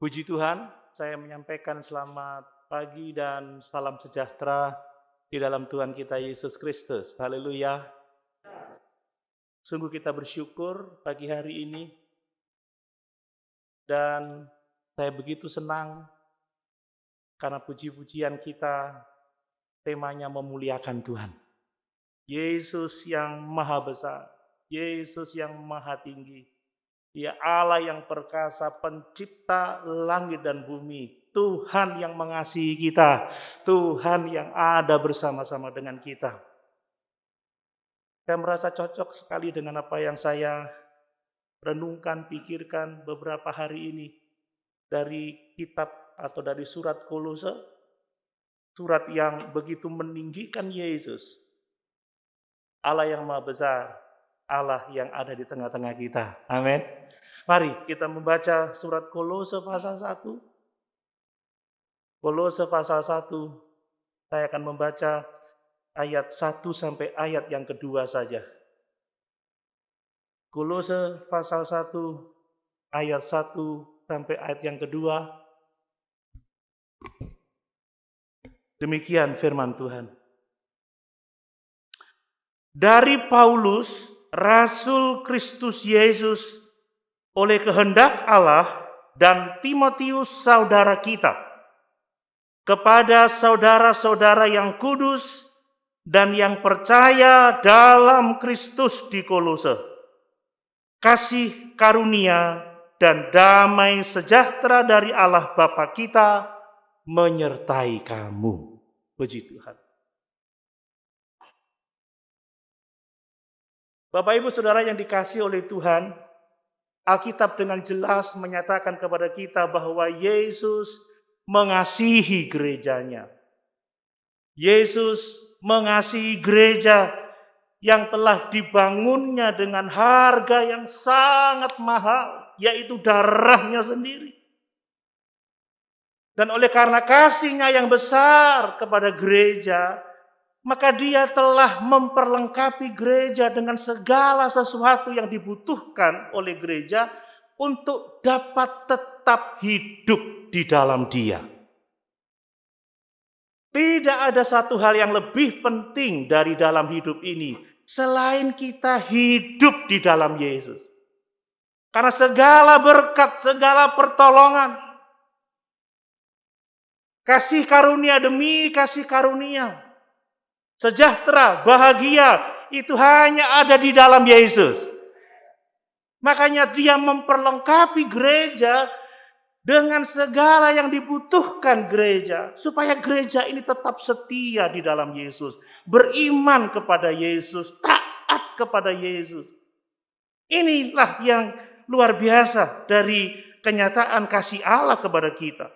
Puji Tuhan, saya menyampaikan selamat pagi dan salam sejahtera di dalam Tuhan kita Yesus Kristus. Haleluya. Sungguh kita bersyukur pagi hari ini dan saya begitu senang karena puji-pujian kita temanya memuliakan Tuhan. Yesus yang maha besar, Yesus yang maha tinggi. Dia Allah yang perkasa, pencipta langit dan bumi. Tuhan yang mengasihi kita. Tuhan yang ada bersama-sama dengan kita. Saya merasa cocok sekali dengan apa yang saya renungkan, pikirkan beberapa hari ini. Dari kitab atau dari surat Kolose. Surat yang begitu meninggikan Yesus. Allah yang maha besar. Allah yang ada di tengah-tengah kita. Amin. Mari kita membaca surat Kolose pasal 1. Kolose pasal 1, saya akan membaca ayat 1 sampai ayat yang kedua saja. Kolose pasal 1, ayat 1 sampai ayat yang kedua. Demikian firman Tuhan. Dari Paulus, Rasul Kristus Yesus, oleh kehendak Allah, dan Timotius saudara kita, kepada saudara-saudara yang kudus dan yang percaya dalam Kristus di Kolose, kasih karunia dan damai sejahtera dari Allah Bapa kita menyertai kamu. Puji Tuhan. Bapak Ibu Saudara yang dikasihi oleh Tuhan, Alkitab dengan jelas menyatakan kepada kita bahwa Yesus mengasihi gerejanya. Yesus mengasihi gereja yang telah dibangunnya dengan harga yang sangat mahal, yaitu darahnya sendiri. Dan oleh karena kasihnya yang besar kepada gereja, maka dia telah memperlengkapi gereja dengan segala sesuatu yang dibutuhkan oleh gereja untuk dapat tetap hidup di dalam dia. Tidak ada satu hal yang lebih penting dari dalam hidup ini selain kita hidup di dalam Yesus. Karena segala berkat, segala pertolongan, kasih karunia demi kasih karunia, sejahtera, bahagia, itu hanya ada di dalam Yesus. Makanya dia memperlengkapi gereja dengan segala yang dibutuhkan gereja. Supaya gereja ini tetap setia di dalam Yesus. Beriman kepada Yesus, taat kepada Yesus. Inilah yang luar biasa dari kenyataan kasih Allah kepada kita.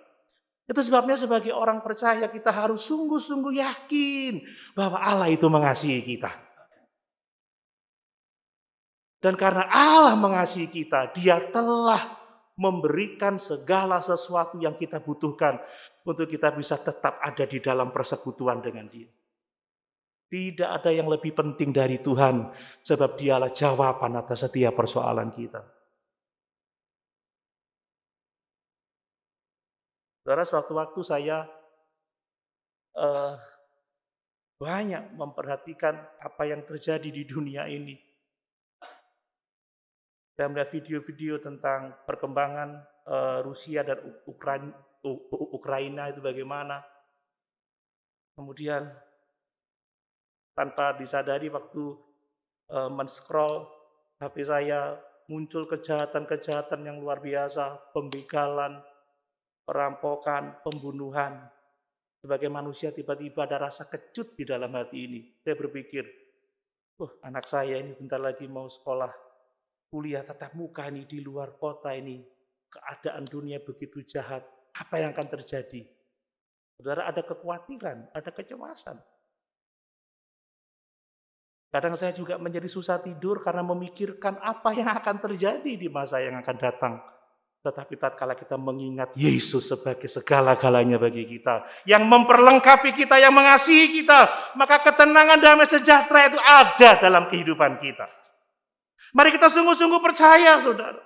Itu sebabnya sebagai orang percaya kita harus sungguh-sungguh yakin bahwa Allah itu mengasihi kita. Dan karena Allah mengasihi kita, dia telah memberikan segala sesuatu yang kita butuhkan untuk kita bisa tetap ada di dalam persekutuan dengan dia. Tidak ada yang lebih penting dari Tuhan, sebab dialah jawaban atas setiap persoalan kita. Saudara, sewaktu-waktu saya banyak memperhatikan apa yang terjadi di dunia ini. Saya melihat video-video tentang perkembangan Rusia dan Ukraina itu bagaimana. Kemudian tanpa disadari waktu men-scroll HP saya muncul kejahatan-kejahatan yang luar biasa, pembegalan, perampokan, pembunuhan. Sebagai manusia tiba-tiba ada rasa kecut di dalam hati ini. Saya berpikir, anak saya ini bentar lagi mau sekolah, kuliah tatap muka ini di luar kota ini. Keadaan dunia begitu jahat. Apa yang akan terjadi? Saudara, ada kekhawatiran, ada kecemasan. Kadang saya juga menjadi susah tidur karena memikirkan apa yang akan terjadi di masa yang akan datang. Tetapi tatkala kita mengingat Yesus sebagai segala-galanya bagi kita, yang memperlengkapi kita, yang mengasihi kita, maka ketenangan damai sejahtera itu ada dalam kehidupan kita. Mari kita sungguh-sungguh percaya, saudara.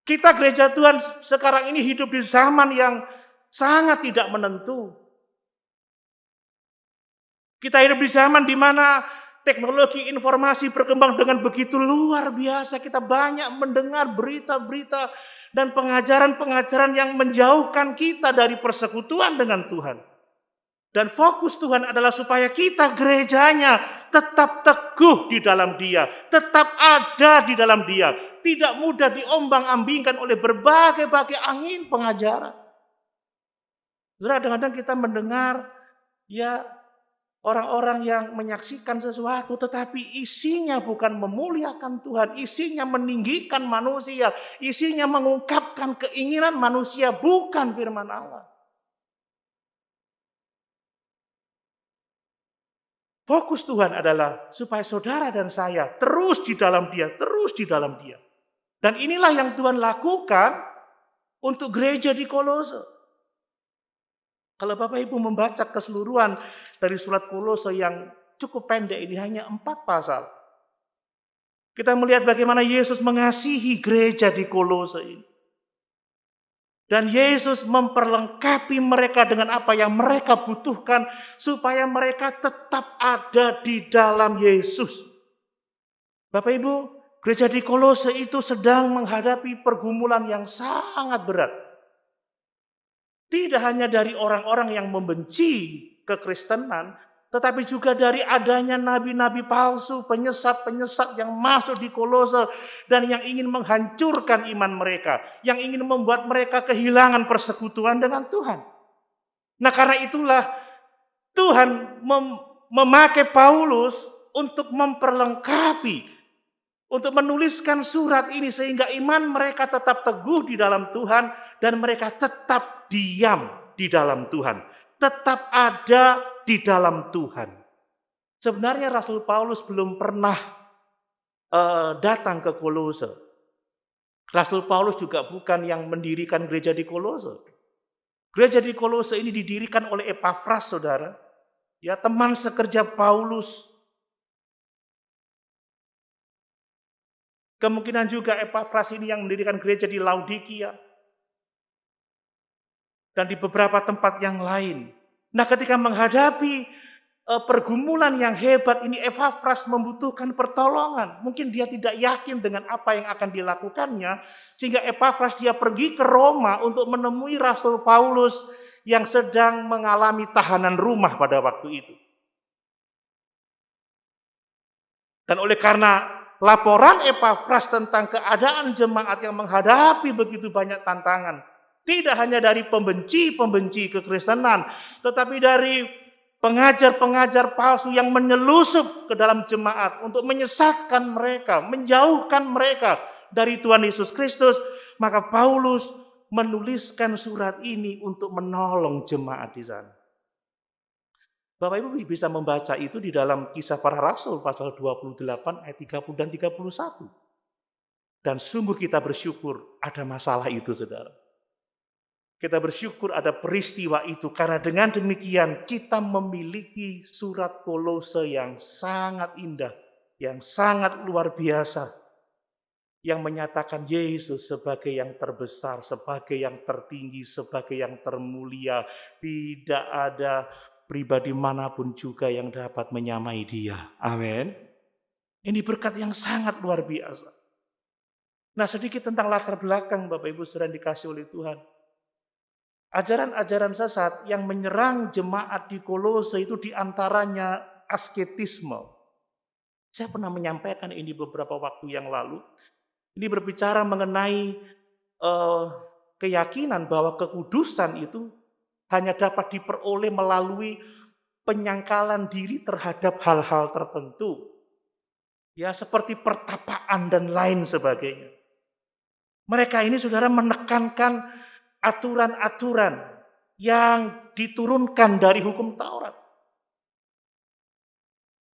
Kita gereja Tuhan sekarang ini hidup di zaman yang sangat tidak menentu. Kita hidup di zaman di mana teknologi informasi berkembang dengan begitu luar biasa. Kita banyak mendengar berita-berita dan pengajaran-pengajaran yang menjauhkan kita dari persekutuan dengan Tuhan. Dan fokus Tuhan adalah supaya kita gerejanya tetap teguh di dalam Dia, tetap ada di dalam Dia, tidak mudah diombang-ambingkan oleh berbagai-bagai angin pengajaran. Kadang-kadang kita mendengar ya orang-orang yang menyaksikan sesuatu, tetapi isinya bukan memuliakan Tuhan, isinya meninggikan manusia, isinya mengungkapkan keinginan manusia, bukan firman Allah. Fokus Tuhan adalah supaya saudara dan saya terus di dalam Dia, terus di dalam Dia. Dan inilah yang Tuhan lakukan untuk gereja di Kolose. Kalau Bapak Ibu membaca keseluruhan dari surat Kolose yang cukup pendek ini, hanya 4 pasal. Kita melihat bagaimana Yesus mengasihi gereja di Kolose ini. Dan Yesus memperlengkapi mereka dengan apa yang mereka butuhkan supaya mereka tetap ada di dalam Yesus. Bapak Ibu, gereja di Kolose itu sedang menghadapi pergumulan yang sangat berat. Tidak hanya dari orang-orang yang membenci kekristenan, tetapi juga dari adanya nabi-nabi palsu, penyesat-penyesat yang masuk di Kolose dan yang ingin menghancurkan iman mereka, yang ingin membuat mereka kehilangan persekutuan dengan Tuhan. Nah, karena itulah Tuhan memakai Paulus untuk memperlengkapi, untuk menuliskan surat ini sehingga iman mereka tetap teguh di dalam Tuhan dan mereka tetap diam di dalam Tuhan, tetap ada di dalam Tuhan. Sebenarnya Rasul Paulus belum pernah datang ke Kolose. Rasul Paulus juga bukan yang mendirikan gereja di Kolose. Gereja di Kolose ini didirikan oleh Epafras, saudara. Ya, teman sekerja Paulus. Kemungkinan juga Epafras ini yang mendirikan gereja di Laodikia dan di beberapa tempat yang lain. Nah, ketika menghadapi pergumulan yang hebat ini, Epafras membutuhkan pertolongan. Mungkin dia tidak yakin dengan apa yang akan dilakukannya, sehingga Epafras dia pergi ke Roma untuk menemui Rasul Paulus yang sedang mengalami tahanan rumah pada waktu itu. Dan oleh karena laporan Epafras tentang keadaan jemaat yang menghadapi begitu banyak tantangan, tidak hanya dari pembenci-pembenci kekristenan, tetapi dari pengajar-pengajar palsu yang menyelusup ke dalam jemaat untuk menyesatkan mereka, menjauhkan mereka dari Tuhan Yesus Kristus, maka Paulus menuliskan surat ini untuk menolong jemaat di sana. Bapak Ibu bisa membaca itu di dalam Kisah Para Rasul pasal 28 ayat 30 dan 31. Dan sungguh kita bersyukur ada masalah itu, saudara. Kita bersyukur ada peristiwa itu karena dengan demikian kita memiliki surat Kolose yang sangat indah, yang sangat luar biasa, yang menyatakan Yesus sebagai yang terbesar, sebagai yang tertinggi, sebagai yang termulia. Tidak ada pribadi manapun juga yang dapat menyamai Dia. Amin. Ini berkat yang sangat luar biasa. Nah, sedikit tentang latar belakang Bapak Ibu saudara dikasih oleh Tuhan. Ajaran-ajaran sesat yang menyerang jemaat di Kolose itu diantaranya asketisme. Saya pernah menyampaikan ini beberapa waktu yang lalu. Ini berbicara mengenai keyakinan bahwa kekudusan itu hanya dapat diperoleh melalui penyangkalan diri terhadap hal-hal tertentu. Ya, seperti pertapaan dan lain sebagainya. Mereka ini saudara menekankan aturan-aturan yang diturunkan dari hukum Taurat.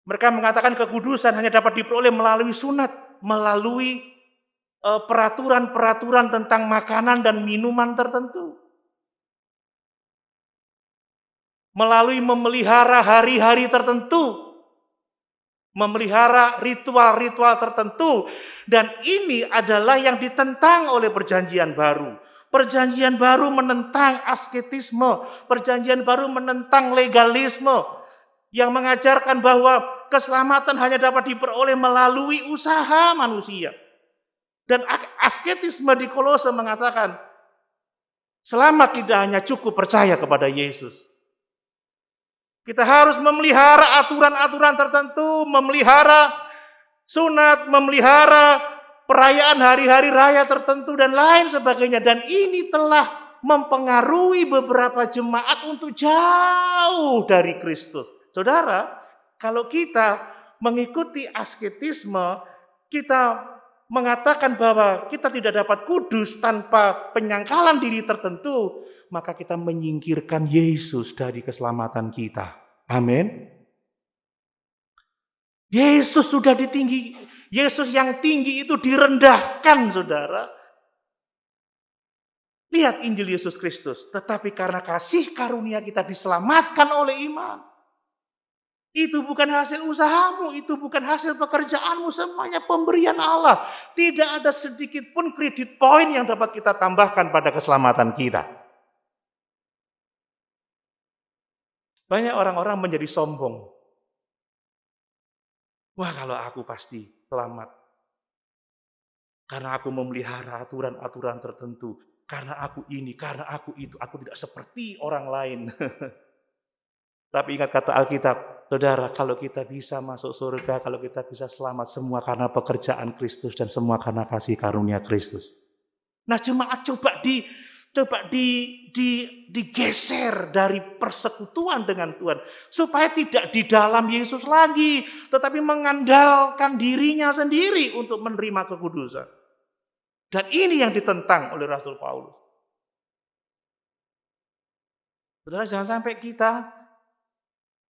Mereka mengatakan kekudusan hanya dapat diperoleh melalui sunat, melalui peraturan-peraturan tentang makanan dan minuman tertentu. Melalui memelihara hari-hari tertentu. memelihara ritual-ritual tertentu. Dan ini adalah yang ditentang oleh Perjanjian Baru. Perjanjian Baru menentang asketisme, Perjanjian Baru menentang legalisme yang mengajarkan bahwa keselamatan hanya dapat diperoleh melalui usaha manusia. Dan asketisme di Kolose mengatakan, selamat tidak hanya cukup percaya kepada Yesus. Kita harus memelihara aturan-aturan tertentu, memelihara sunat, memelihara perayaan hari-hari raya tertentu dan lain sebagainya. Dan ini telah mempengaruhi beberapa jemaat untuk jauh dari Kristus. Saudara, kalau kita mengikuti asketisme, kita mengatakan bahwa kita tidak dapat kudus tanpa penyangkalan diri tertentu, maka kita menyingkirkan Yesus dari keselamatan kita. Amin. Yesus sudah ditinggi, Yesus yang tinggi itu direndahkan, saudara. Lihat Injil Yesus Kristus, tetapi karena kasih karunia kita diselamatkan oleh iman. Itu bukan hasil usahamu, itu bukan hasil pekerjaanmu, semuanya pemberian Allah. Tidak ada sedikit pun kredit poin yang dapat kita tambahkan pada keselamatan kita. Banyak orang-orang menjadi sombong. Wah, kalau aku pasti selamat. Karena aku memelihara aturan-aturan tertentu. Karena aku ini, karena aku itu. Aku tidak seperti orang lain. Tapi ingat kata Alkitab, saudara, kalau kita bisa masuk surga, kalau kita bisa selamat, semua karena pekerjaan Kristus dan semua karena kasih karunia Kristus. Nah, jemaat coba digeser dari persekutuan dengan Tuhan, supaya tidak di dalam Yesus lagi, tetapi mengandalkan dirinya sendiri untuk menerima kekudusan. Dan ini yang ditentang oleh Rasul Paulus. Saudara, jangan sampai kita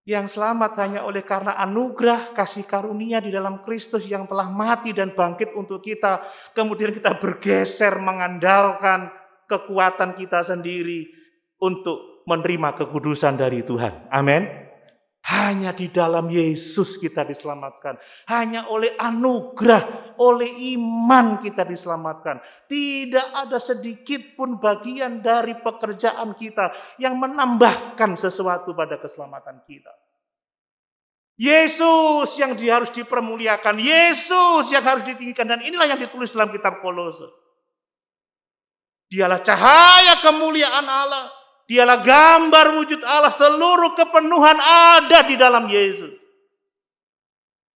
yang selamat hanya oleh karena anugerah kasih karunia di dalam Kristus yang telah mati dan bangkit untuk kita, kemudian kita bergeser mengandalkan kekuatan kita sendiri untuk menerima kekudusan dari Tuhan. Amin. Hanya di dalam Yesus kita diselamatkan. Hanya oleh anugerah, oleh iman kita diselamatkan. Tidak ada sedikit pun bagian dari pekerjaan kita yang menambahkan sesuatu pada keselamatan kita. Yesus yang harus dipermuliakan, Yesus yang harus ditinggikan, dan inilah yang ditulis dalam kitab Kolose. Dialah cahaya kemuliaan Allah. Dialah gambar wujud Allah, seluruh kepenuhan ada di dalam Yesus.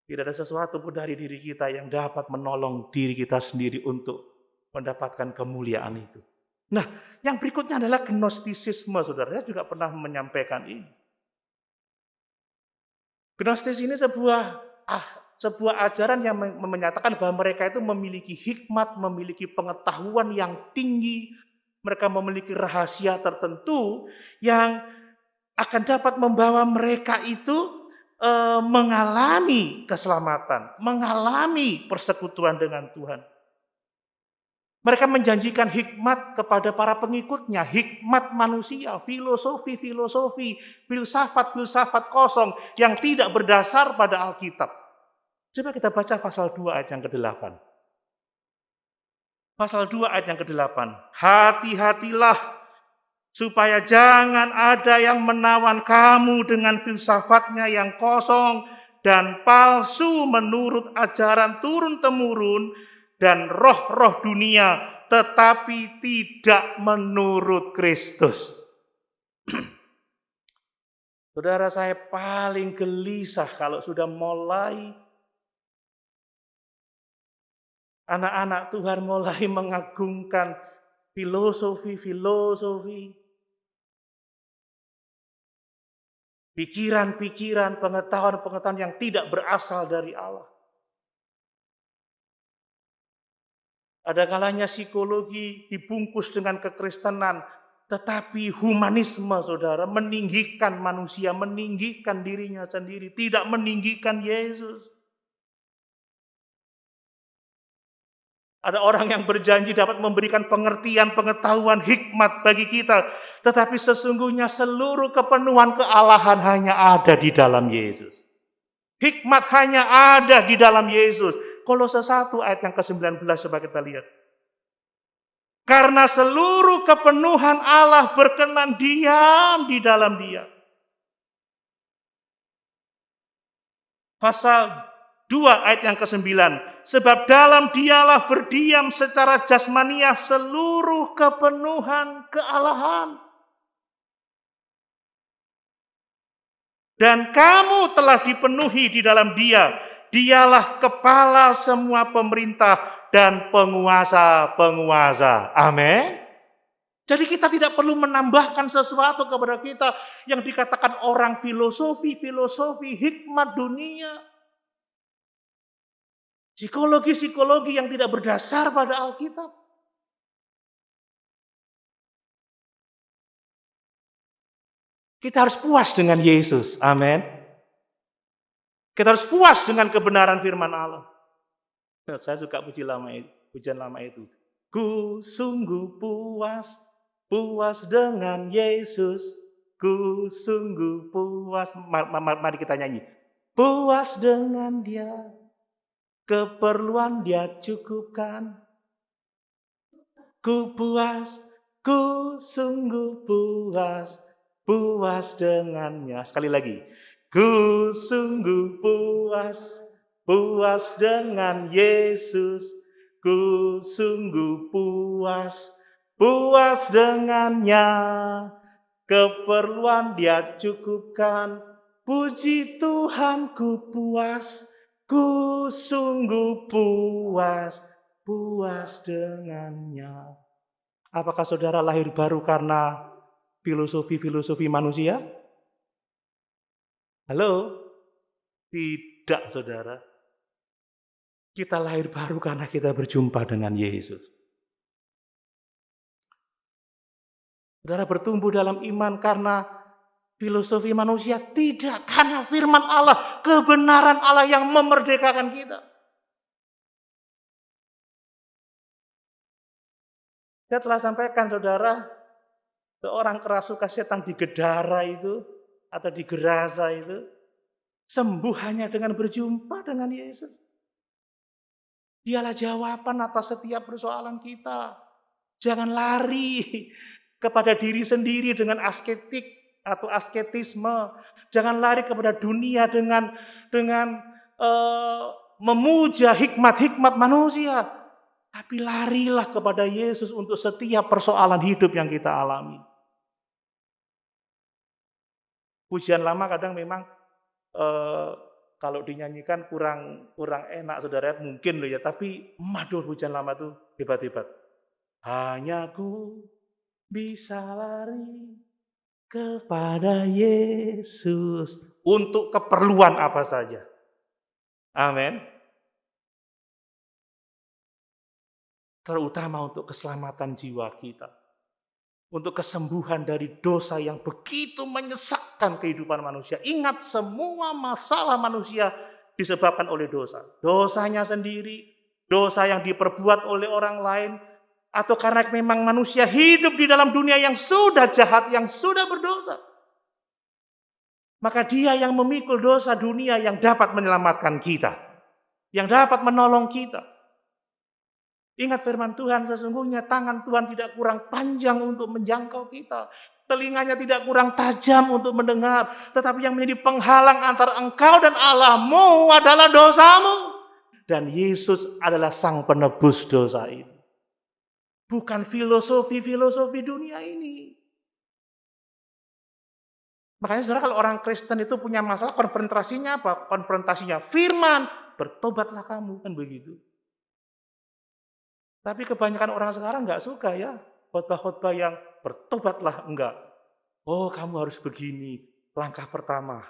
Tidak ada sesuatu pun dari diri kita yang dapat menolong diri kita sendiri untuk mendapatkan kemuliaan itu. Nah, yang berikutnya adalah gnostisisme, saudara. Saya juga pernah menyampaikan ini. Gnostis ini sebuah ajaran yang menyatakan bahwa mereka itu memiliki hikmat, memiliki pengetahuan yang tinggi. Mereka memiliki rahasia tertentu yang akan dapat membawa mereka itu mengalami keselamatan, mengalami persekutuan dengan Tuhan. Mereka menjanjikan hikmat kepada para pengikutnya, hikmat manusia, filosofi, filsafat kosong yang tidak berdasar pada Alkitab. Coba kita baca pasal 2 ayat yang ke-8. Pasal 2 ayat yang ke-8. Hati-hatilah supaya jangan ada yang menawan kamu dengan filsafatnya yang kosong dan palsu menurut ajaran turun-temurun dan roh-roh dunia, tetapi tidak menurut Kristus. Saudara, saya paling gelisah kalau sudah mulai anak-anak Tuhan mulai mengagungkan filosofi, pikiran-pikiran, pengetahuan-pengetahuan yang tidak berasal dari Allah. Ada kalanya psikologi dibungkus dengan kekristenan, tetapi humanisme, saudara, meninggikan manusia, meninggikan dirinya sendiri, tidak meninggikan Yesus. Ada orang yang berjanji dapat memberikan pengertian, pengetahuan, hikmat bagi kita, tetapi sesungguhnya seluruh kepenuhan kealahan hanya ada di dalam Yesus. Hikmat hanya ada di dalam Yesus. Kolose 1 ayat yang ke-19 coba kita lihat. Karena seluruh kepenuhan Allah berkenan diam di dalam Dia. Pasal 2 ayat yang ke-9. Sebab dalam Dialah berdiam secara jasmaniah seluruh kepenuhan kealahan. Dan kamu telah dipenuhi di dalam Dia. Dialah kepala semua pemerintah dan penguasa-penguasa. Amin. Jadi kita tidak perlu menambahkan sesuatu kepada kita yang dikatakan orang filosofi, hikmat dunia. Psikologi yang tidak berdasar pada Alkitab. Kita harus puas dengan Yesus. Amin. Kita harus puas dengan kebenaran firman Allah. Saya suka pujian lama itu. Ku sungguh puas dengan Yesus. Ku sungguh puas. Mari kita nyanyi. Puas dengan Dia. Keperluan Dia cukupkan. Ku sungguh puas dengannya. Sekali lagi. Ku sungguh puas dengan Yesus. Ku sungguh puas dengannya. Keperluan Dia cukupkan. Puji Tuhan ku sungguh puas dengannya. Apakah saudara lahir baru karena filosofi manusia? Halo? Tidak, saudara. Kita lahir baru karena kita berjumpa dengan Yesus. Saudara bertumbuh dalam iman karena filosofi manusia? Tidak, karena firman Allah, kebenaran Allah yang memerdekakan kita. Saya telah sampaikan, saudara, seorang kerasukan setan di Gedara itu, atau di Gerasa itu, sembuh hanya dengan berjumpa dengan Yesus. Dialah jawaban atas setiap persoalan kita. Jangan lari kepada diri sendiri dengan asketik atau asketisme. Jangan lari kepada dunia dengan memuja hikmat-hikmat manusia. Tapi larilah kepada Yesus untuk setiap persoalan hidup yang kita alami. Pujian lama kadang memang kalau dinyanyikan kurang enak, saudara, mungkin loh ya. Tapi maduh, pujian lama itu hebat-hebat. Hanya ku bisa lari kepada Yesus untuk keperluan apa saja. Amin. Terutama untuk keselamatan jiwa kita. Untuk kesembuhan dari dosa yang begitu menyesakkan kehidupan manusia. Ingat, semua masalah manusia disebabkan oleh dosa. Dosanya sendiri, dosa yang diperbuat oleh orang lain, atau karena memang manusia hidup di dalam dunia yang sudah jahat, yang sudah berdosa. Maka Dia yang memikul dosa dunia yang dapat menyelamatkan kita. Yang dapat menolong kita. Ingat firman Tuhan, sesungguhnya tangan Tuhan tidak kurang panjang untuk menjangkau kita. Telinganya tidak kurang tajam untuk mendengar. Tetapi yang menjadi penghalang antara engkau dan Allahmu adalah dosamu. Dan Yesus adalah sang penebus dosa itu. Bukan filosofi dunia ini. Makanya saudara, kalau orang Kristen itu punya masalah, konfrontasinya apa? Konfrontasinya firman, bertobatlah kamu, kan begitu. Tapi kebanyakan orang sekarang nggak suka ya, khotbah-khotbah yang bertobatlah, enggak. Oh, kamu harus begini, langkah pertama,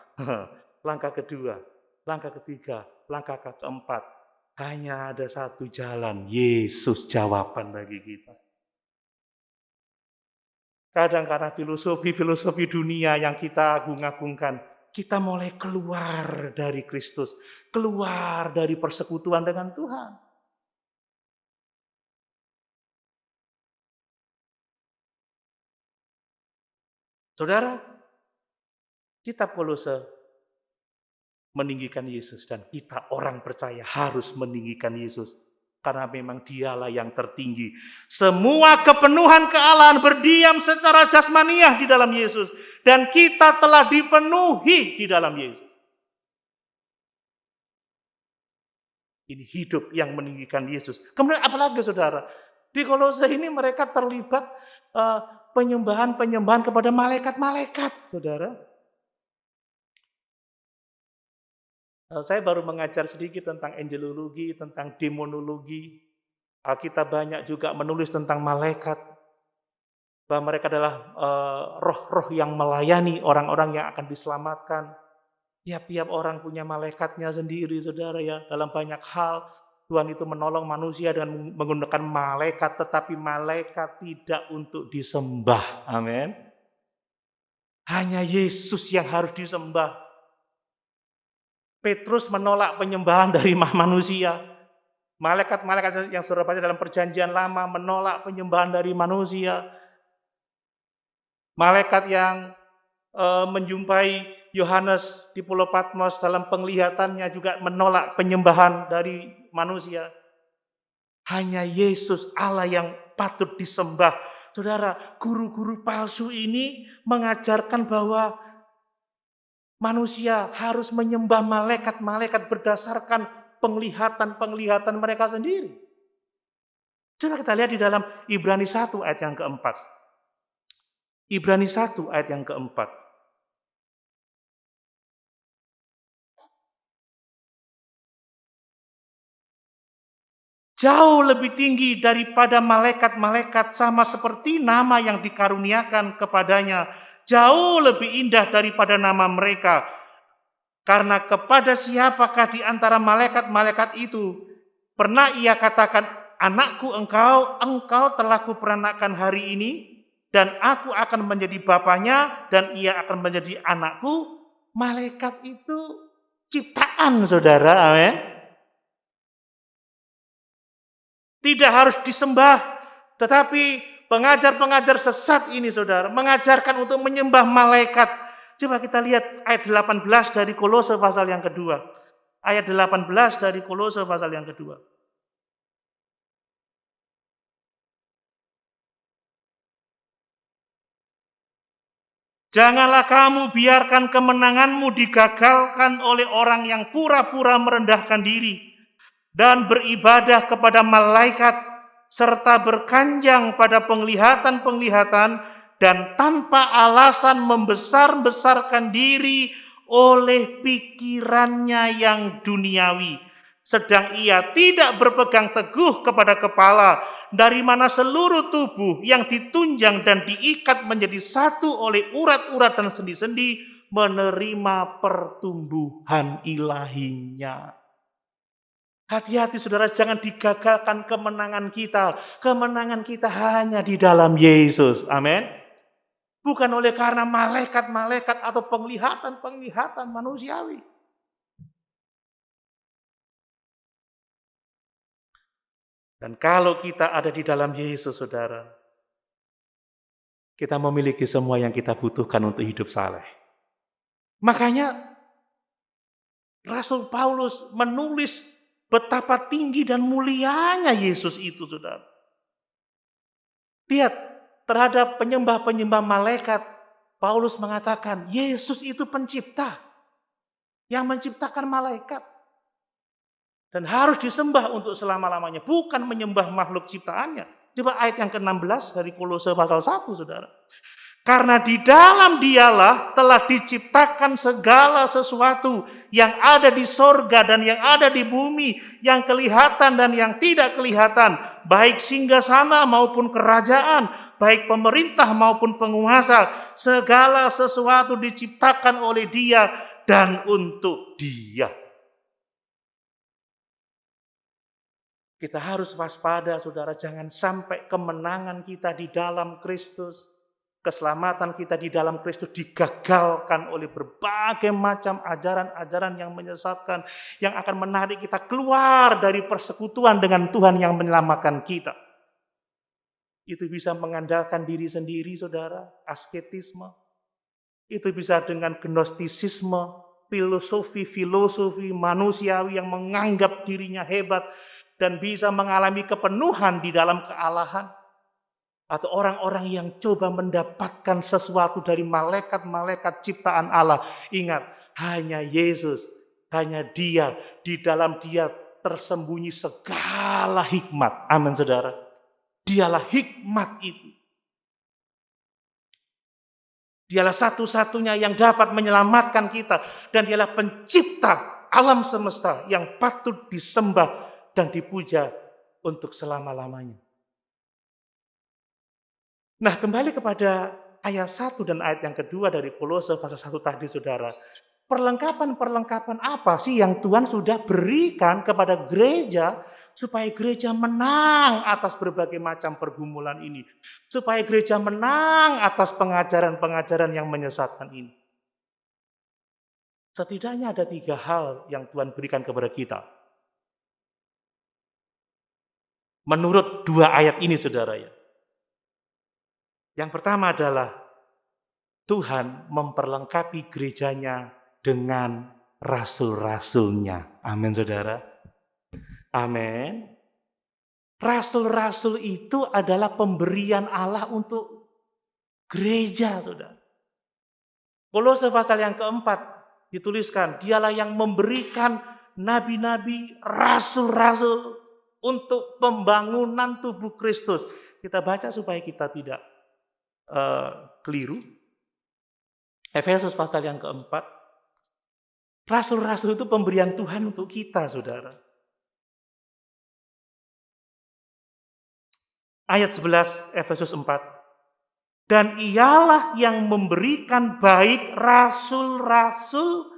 langkah kedua, langkah ketiga, langkah keempat. Hanya ada satu jalan, Yesus jawaban bagi kita. Kadang karena filosofi dunia yang kita agung-agungkan, kita mulai keluar dari Kristus, keluar dari persekutuan dengan Tuhan. Saudara, kitab Kolose meninggikan Yesus. Dan kita orang percaya harus meninggikan Yesus. Karena memang dialah yang tertinggi. Semua kepenuhan kealahan berdiam secara jasmaniah di dalam Yesus. Dan kita telah dipenuhi di dalam Yesus. Ini hidup yang meninggikan Yesus. Kemudian apalagi saudara? Di Kolose ini mereka terlibat penyembahan-penyembahan kepada malaikat-malaikat, saudara. Saya baru mengajar sedikit tentang angelologi, tentang demonologi. Kita banyak juga menulis tentang malaikat. Bahwa mereka adalah roh-roh yang melayani orang-orang yang akan diselamatkan. Tiap-tiap orang punya malaikatnya sendiri, saudara ya. Dalam banyak hal, Tuhan itu menolong manusia dengan menggunakan malaikat, tetapi malaikat tidak untuk disembah. Amin. Hanya Yesus yang harus disembah. Petrus menolak penyembahan dari manusia. Malaikat-malaikat yang saudara baca dalam perjanjian lama menolak penyembahan dari manusia. Malaikat yang menjumpai Yohanes di Pulau Patmos dalam penglihatannya juga menolak penyembahan dari manusia. Hanya Yesus Allah yang patut disembah. Saudara, guru-guru palsu ini mengajarkan bahwa manusia harus menyembah malaikat-malaikat berdasarkan penglihatan-penglihatan mereka sendiri. Coba kita lihat di dalam Ibrani 1 ayat yang keempat. Ibrani 1 ayat yang keempat. Jauh lebih tinggi daripada malaikat-malaikat, sama seperti nama yang dikaruniakan kepadanya. Jauh lebih indah daripada nama mereka. Karena kepada siapakah di antara malaikat-malaikat itu pernah ia katakan, anakku engkau telah kuperanakan hari ini, dan aku akan menjadi bapaknya, dan ia akan menjadi anakku. Malaikat itu ciptaan, saudara, amin. Tidak harus disembah, tetapi pengajar-pengajar sesat ini, saudara, mengajarkan untuk menyembah malaikat. Coba kita lihat ayat 18 dari Kolose pasal yang kedua. Ayat 18 dari Kolose pasal yang kedua. Janganlah kamu biarkan kemenanganmu digagalkan oleh orang yang pura-pura merendahkan diri dan beribadah kepada malaikat, serta berkanjang pada penglihatan-penglihatan, dan tanpa alasan membesar-besarkan diri oleh pikirannya yang duniawi. Sedang ia tidak berpegang teguh kepada kepala, dari mana seluruh tubuh yang ditunjang dan diikat menjadi satu oleh urat-urat dan sendi-sendi menerima pertumbuhan ilahinya. Hati-hati saudara, jangan digagalkan kemenangan kita. Kemenangan kita hanya di dalam Yesus. Amin. Bukan oleh karena malaikat-malaikat atau penglihatan-penglihatan manusiawi. Dan kalau kita ada di dalam Yesus, saudara, kita memiliki semua yang kita butuhkan untuk hidup saleh. Makanya Rasul Paulus menulis betapa tinggi dan mulianya Yesus itu, saudara. Lihat, terhadap penyembah-penyembah malaikat, Paulus mengatakan, Yesus itu pencipta yang menciptakan malaikat. Dan harus disembah untuk selama-lamanya, bukan menyembah makhluk ciptaannya. Coba ayat yang ke-16 dari Kolose pasal 1, saudara. Karena di dalam dialah telah diciptakan segala sesuatu yang ada di sorga dan yang ada di bumi, yang kelihatan dan yang tidak kelihatan, baik singgasana maupun kerajaan, baik pemerintah maupun penguasa, segala sesuatu diciptakan oleh Dia dan untuk Dia. Kita harus waspada, saudara, jangan sampai kemenangan kita di dalam Kristus, keselamatan kita di dalam Kristus digagalkan oleh berbagai macam ajaran-ajaran yang menyesatkan, yang akan menarik kita keluar dari persekutuan dengan Tuhan yang menyelamatkan kita. Itu bisa mengandalkan diri sendiri, saudara, asketisme. Itu bisa dengan gnostisisme, filosofi manusiawi yang menganggap dirinya hebat dan bisa mengalami kepenuhan di dalam kealahan, atau orang-orang yang coba mendapatkan sesuatu dari malaikat-malaikat ciptaan Allah. Ingat, hanya Yesus, hanya Dia, di dalam Dia tersembunyi segala hikmat. Amin, saudara. Dialah hikmat itu. Dialah satu-satunya yang dapat menyelamatkan kita. Dan dialah pencipta alam semesta yang patut disembah dan dipuja untuk selama-lamanya. Nah, kembali kepada ayat 1 dan ayat yang kedua dari Kolose pasal 1 tadi, saudara. Perlengkapan-perlengkapan apa sih yang Tuhan sudah berikan kepada gereja supaya gereja menang atas berbagai macam pergumulan ini. Supaya gereja menang atas pengajaran-pengajaran yang menyesatkan ini. Setidaknya ada 3 hal yang Tuhan berikan kepada kita. Menurut 2 ayat ini, saudara ya. Yang pertama adalah Tuhan memperlengkapi gerejanya dengan rasul-rasulnya. Amin, saudara. Amin. Rasul-rasul itu adalah pemberian Allah untuk gereja, saudara. Kolose pasal yang keempat dituliskan, dialah yang memberikan nabi-nabi, rasul-rasul untuk pembangunan tubuh Kristus. Kita baca supaya kita tidak keliru. Efesus pasal yang keempat. Rasul-rasul itu pemberian Tuhan untuk kita, saudara. Ayat 11 Efesus 4. Dan ialah yang memberikan baik rasul-rasul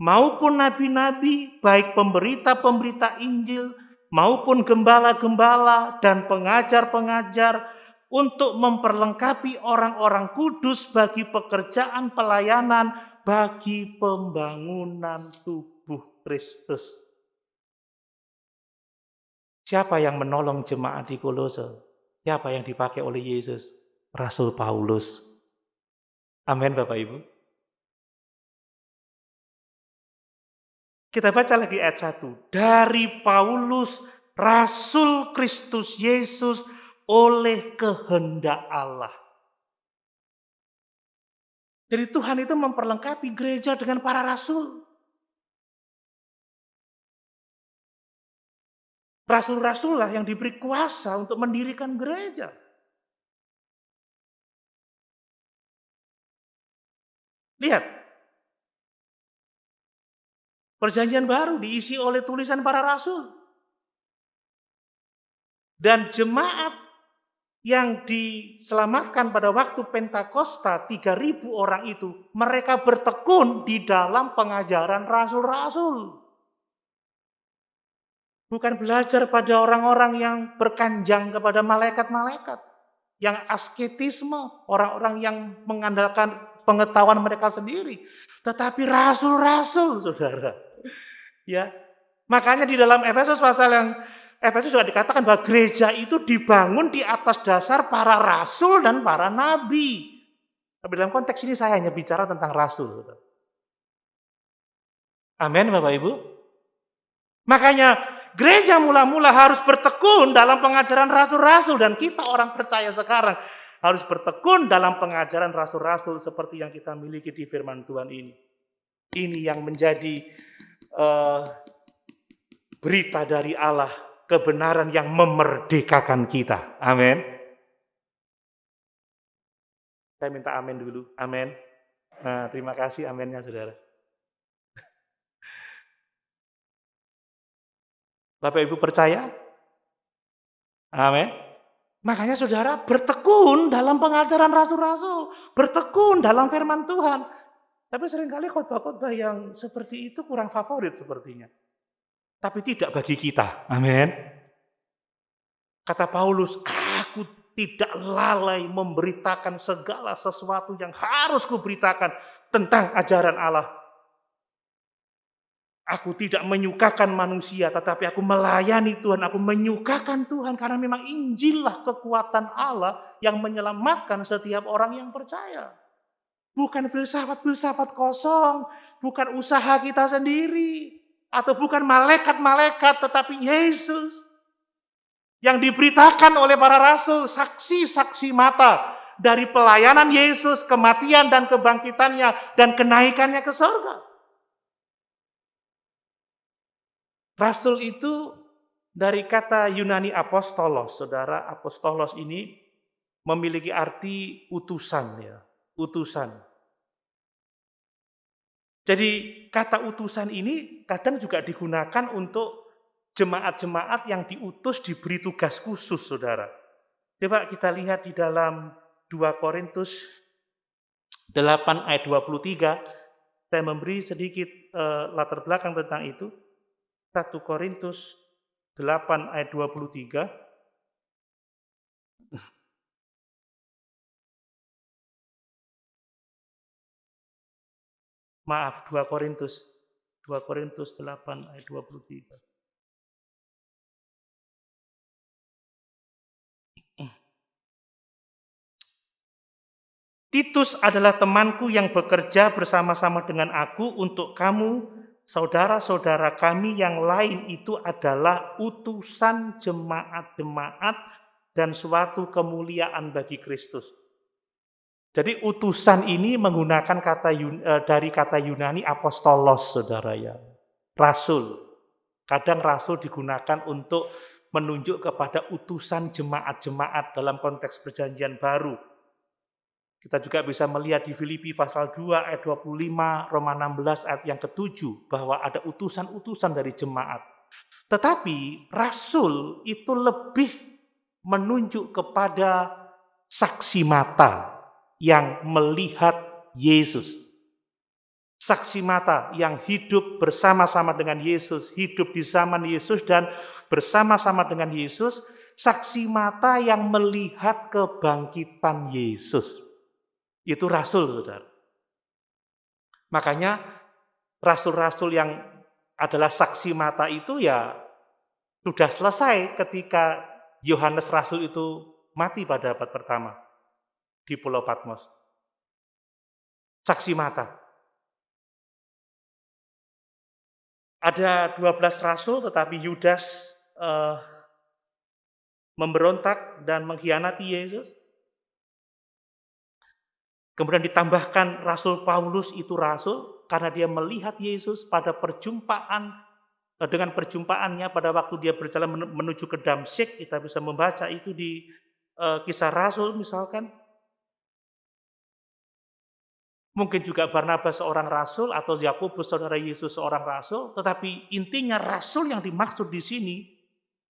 maupun nabi-nabi, baik pemberita-pemberita Injil maupun gembala-gembala dan pengajar-pengajar untuk memperlengkapi orang-orang kudus bagi pekerjaan pelayanan, bagi pembangunan tubuh Kristus. Siapa yang menolong jemaat di Kolose? Siapa yang dipakai oleh Yesus? Rasul Paulus. Amin, Bapak Ibu. Kita baca lagi ayat 1. Dari Paulus, Rasul Kristus Yesus oleh kehendak Allah. Jadi Tuhan itu memperlengkapi gereja dengan para rasul. Rasul-rasul lah yang diberi kuasa untuk mendirikan gereja. Lihat. Perjanjian baru diisi oleh tulisan para rasul. Dan jemaat yang diselamatkan pada waktu Pentakosta 3.000 orang itu, mereka bertekun di dalam pengajaran rasul-rasul. Bukan belajar pada orang-orang yang berkanjang kepada malaikat-malaikat. Yang asketisme, orang-orang yang mengandalkan pengetahuan mereka sendiri. Tetapi rasul-rasul, saudara. Ya, makanya di dalam Efesus juga dikatakan bahwa gereja itu dibangun di atas dasar para rasul dan para nabi. Tapi dalam konteks ini saya hanya bicara tentang rasul. Saudara. Amin, Bapak Ibu. Makanya gereja mula-mula harus bertekun dalam pengajaran rasul-rasul. Dan kita orang percaya sekarang harus bertekun dalam pengajaran rasul-rasul seperti yang kita miliki di firman Tuhan ini. Ini yang menjadi berita dari Allah, kebenaran yang memerdekakan kita. Amin. Saya minta amin dulu. Amin. Nah, terima kasih aminnya, saudara. Bapak Ibu percaya? Amin. Makanya saudara bertekun dalam pengajaran rasul-rasul. Bertekun dalam firman Tuhan. Tapi seringkali khotbah-khotbah yang seperti itu kurang favorit sepertinya. Tapi tidak bagi kita. Amin. Kata Paulus, aku tidak lalai memberitakan segala sesuatu yang harus kuberitakan tentang ajaran Allah. Aku tidak menyukakan manusia, tetapi aku melayani Tuhan. Aku menyukakan Tuhan karena memang Injil lah kekuatan Allah yang menyelamatkan setiap orang yang percaya. Bukan filsafat-filsafat kosong, bukan usaha kita sendiri, atau bukan malaikat-malaikat, tetapi Yesus yang diberitakan oleh para rasul, saksi-saksi mata dari pelayanan Yesus, kematian dan kebangkitannya, dan kenaikannya ke surga. Rasul itu dari kata Yunani apostolos, saudara. Apostolos ini memiliki arti utusan, ya, utusan. Jadi kata utusan ini kadang juga digunakan untuk jemaat-jemaat yang diutus diberi tugas khusus, saudara. Coba kita lihat di dalam 2 Korintus 8 ayat 23, saya memberi sedikit latar belakang tentang itu. 1 Korintus 8 ayat 23. Maaf, 2 Korintus 8 ayat 23. Titus adalah temanku yang bekerja bersama-sama dengan aku untuk kamu, saudara-saudara kami yang lain itu adalah utusan jemaat-jemaat dan suatu kemuliaan bagi Kristus. Jadi utusan ini menggunakan dari kata Yunani apostolos, saudara ya. Rasul. Kadang rasul digunakan untuk menunjuk kepada utusan jemaat-jemaat dalam konteks perjanjian baru. Kita juga bisa melihat di Filipi pasal 2 ayat 25, Roma 16 ayat yang ke-7, bahwa ada utusan-utusan dari jemaat. Tetapi rasul itu lebih menunjuk kepada saksi mata yang melihat Yesus. Saksi mata yang hidup bersama-sama dengan Yesus, hidup di zaman Yesus dan bersama-sama dengan Yesus. Saksi mata yang melihat kebangkitan Yesus. Itu rasul, saudara. Makanya rasul-rasul yang adalah saksi mata itu ya sudah selesai ketika Yohanes Rasul itu mati pada abad pertama di Pulau Patmos. Saksi mata. Ada 12 rasul tetapi Yudas memberontak dan mengkhianati Yesus. Kemudian ditambahkan Rasul Paulus itu rasul karena dia melihat Yesus pada perjumpaan, dengan perjumpaannya pada waktu dia berjalan menuju ke Damsyik. Kita bisa membaca itu di Kisah Rasul misalkan. Mungkin juga Barnabas seorang rasul atau Yakobus saudara Yesus seorang rasul, tetapi intinya rasul yang dimaksud di sini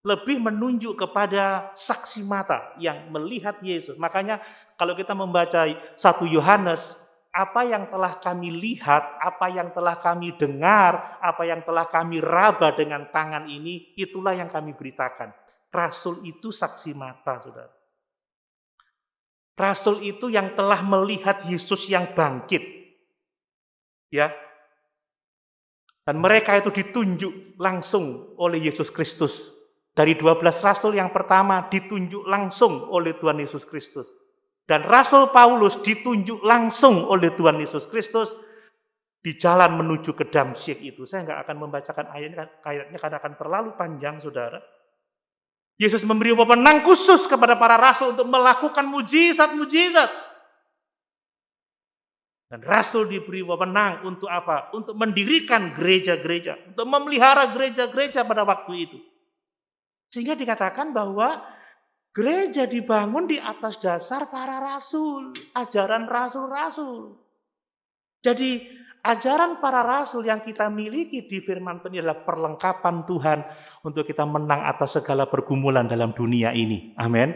lebih menunjuk kepada saksi mata yang melihat Yesus. Makanya kalau kita membaca 1 Yohanes, apa yang telah kami lihat, apa yang telah kami dengar, apa yang telah kami raba dengan tangan ini, itulah yang kami beritakan. Rasul itu saksi mata, saudara. Rasul itu yang telah melihat Yesus yang bangkit. Ya. Dan mereka itu ditunjuk langsung oleh Yesus Kristus. Dari 12 rasul yang pertama ditunjuk langsung oleh Tuhan Yesus Kristus. Dan Rasul Paulus ditunjuk langsung oleh Tuhan Yesus Kristus di jalan menuju ke Damsyik itu. Saya nggak akan membacakan ayatnya karena akan terlalu panjang, saudara. Yesus memberi wewenang khusus kepada para rasul untuk melakukan mujizat-mujizat. Dan rasul diberi wewenang untuk apa? Untuk mendirikan gereja-gereja, untuk memelihara gereja-gereja pada waktu itu. Sehingga dikatakan bahwa gereja dibangun di atas dasar para rasul, ajaran rasul-rasul. Jadi ajaran para rasul yang kita miliki di firman Tuhan adalah perlengkapan Tuhan untuk kita menang atas segala pergumulan dalam dunia ini. Amin.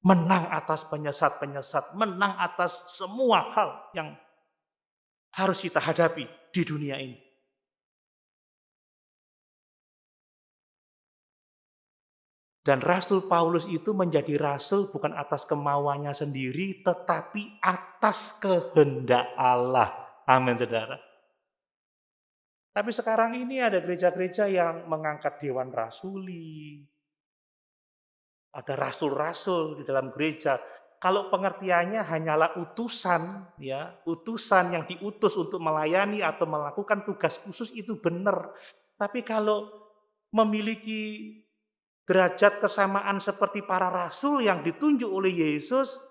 Menang atas penyesat-penyesat, menang atas semua hal yang harus kita hadapi di dunia ini. Dan Rasul Paulus itu menjadi rasul bukan atas kemauannya sendiri, tetapi atas kehendak Allah. Amin, saudara. Tapi sekarang ini ada gereja-gereja yang mengangkat dewan rasuli. Ada rasul-rasul di dalam gereja. Kalau pengertiannya hanyalah utusan, ya, utusan yang diutus untuk melayani atau melakukan tugas khusus itu benar. Tapi kalau memiliki derajat kesamaan seperti para rasul yang ditunjuk oleh Yesus,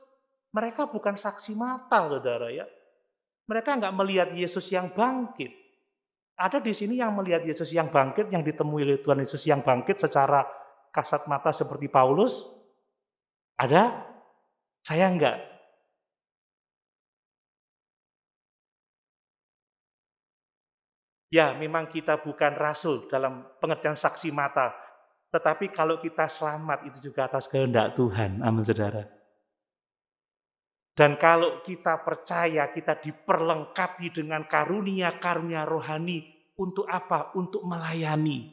mereka bukan saksi mata, saudara ya. Mereka nggak melihat Yesus yang bangkit. Ada di sini yang melihat Yesus yang bangkit, yang ditemui oleh Tuhan Yesus yang bangkit secara kasat mata seperti Paulus? Ada? Saya enggak. Ya, memang kita bukan rasul dalam pengertian saksi mata. Tetapi kalau kita selamat, itu juga atas kehendak Tuhan. Amin, saudara. Dan kalau kita percaya, kita diperlengkapi dengan karunia-karunia rohani. Untuk apa? Untuk melayani.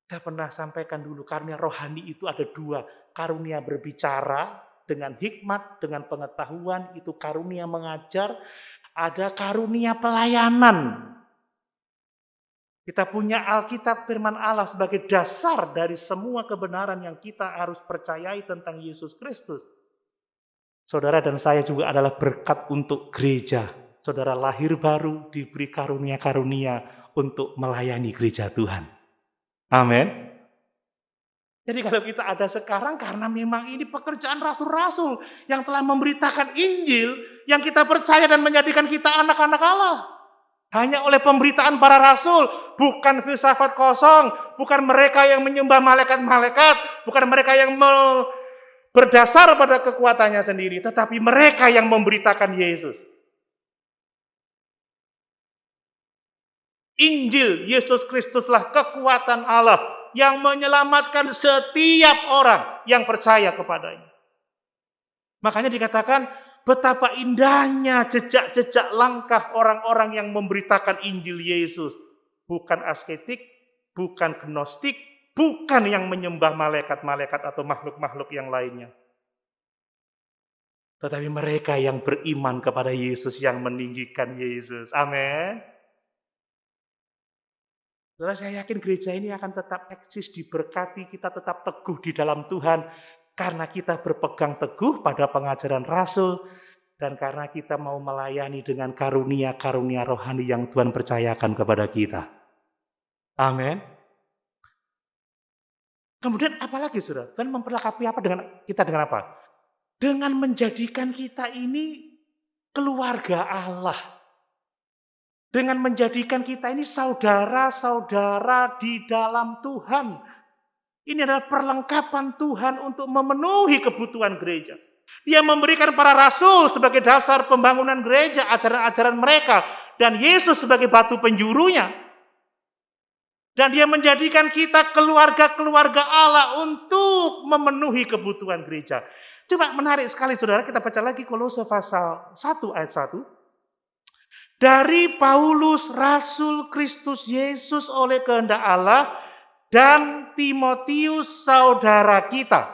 Saya pernah sampaikan dulu, karunia rohani itu ada dua. Karunia berbicara dengan hikmat, dengan pengetahuan, itu karunia mengajar. Ada karunia pelayanan. Kita punya Alkitab firman Allah sebagai dasar dari semua kebenaran yang kita harus percayai tentang Yesus Kristus. Saudara dan saya juga adalah berkat untuk gereja. Saudara lahir baru diberi karunia-karunia untuk melayani gereja Tuhan. Amin. Jadi kalau kita ada sekarang karena memang ini pekerjaan rasul-rasul yang telah memberitakan Injil yang kita percaya dan menjadikan kita anak-anak Allah. Hanya oleh pemberitaan para rasul, bukan filsafat kosong, bukan mereka yang menyembah malaikat-malaikat, bukan mereka yang berdasar pada kekuatannya sendiri, tetapi mereka yang memberitakan Yesus. Injil Yesus Kristuslah kekuatan Allah yang menyelamatkan setiap orang yang percaya kepadanya. Makanya dikatakan betapa indahnya jejak-jejak langkah orang-orang yang memberitakan Injil Yesus. Bukan asketik, bukan gnostik, bukan yang menyembah malaikat-malaikat atau makhluk-makhluk yang lainnya. Tetapi mereka yang beriman kepada Yesus, yang meninggikan Yesus. Amin. Saudara, saya yakin gereja ini akan tetap eksis, diberkati, kita tetap teguh di dalam Tuhan. Karena kita berpegang teguh pada pengajaran Rasul. Dan karena kita mau melayani dengan karunia-karunia rohani yang Tuhan percayakan kepada kita. Amin. Kemudian apalagi saudara? Tuhan memperlengkapi apa dengan kita dengan apa? Dengan menjadikan kita ini keluarga Allah. Dengan menjadikan kita ini saudara-saudara di dalam Tuhan. Ini adalah perlengkapan Tuhan untuk memenuhi kebutuhan gereja. Dia memberikan para rasul sebagai dasar pembangunan gereja, ajaran-ajaran mereka. Dan Yesus sebagai batu penjurunya. Dan dia menjadikan kita keluarga-keluarga Allah untuk memenuhi kebutuhan gereja. Coba menarik sekali saudara, kita baca lagi Kolose pasal 1 ayat 1. Dari Paulus, Rasul Kristus Yesus oleh kehendak Allah, dan Timotius saudara kita,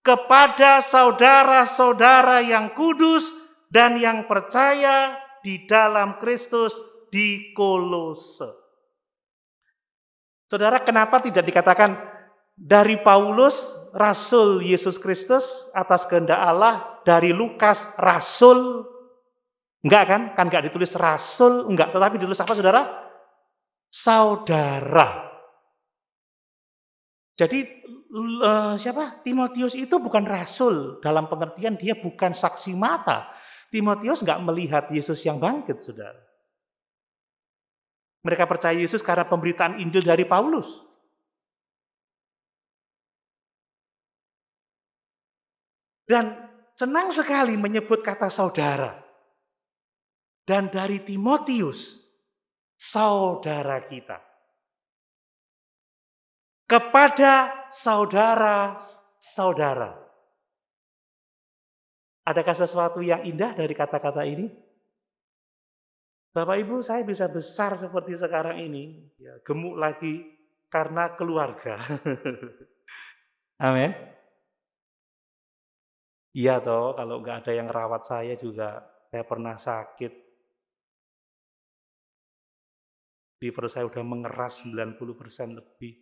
kepada saudara-saudara yang kudus dan yang percaya di dalam Kristus di Kolose. Saudara, kenapa tidak dikatakan dari Paulus, Rasul Yesus Kristus atas kehendak Allah, dari Lukas, Rasul? Enggak kan? Kan enggak ditulis rasul, enggak. Tetapi ditulis apa saudara? Saudara. Jadi Timotius itu bukan rasul. Dalam pengertian dia bukan saksi mata. Timotius enggak melihat Yesus yang bangkit, saudara. Mereka percaya Yesus karena pemberitaan Injil dari Paulus. Dan senang sekali menyebut kata saudara. Dan dari Timotius, saudara kita. Kepada saudara-saudara. Adakah sesuatu yang indah dari kata-kata ini? Bapak Ibu, saya bisa besar seperti sekarang ini. Ya, gemuk lagi karena keluarga. Amin. Iya toh, kalau nggak ada yang rawat saya juga, saya pernah sakit. Liver saya udah mengeras 90% lebih.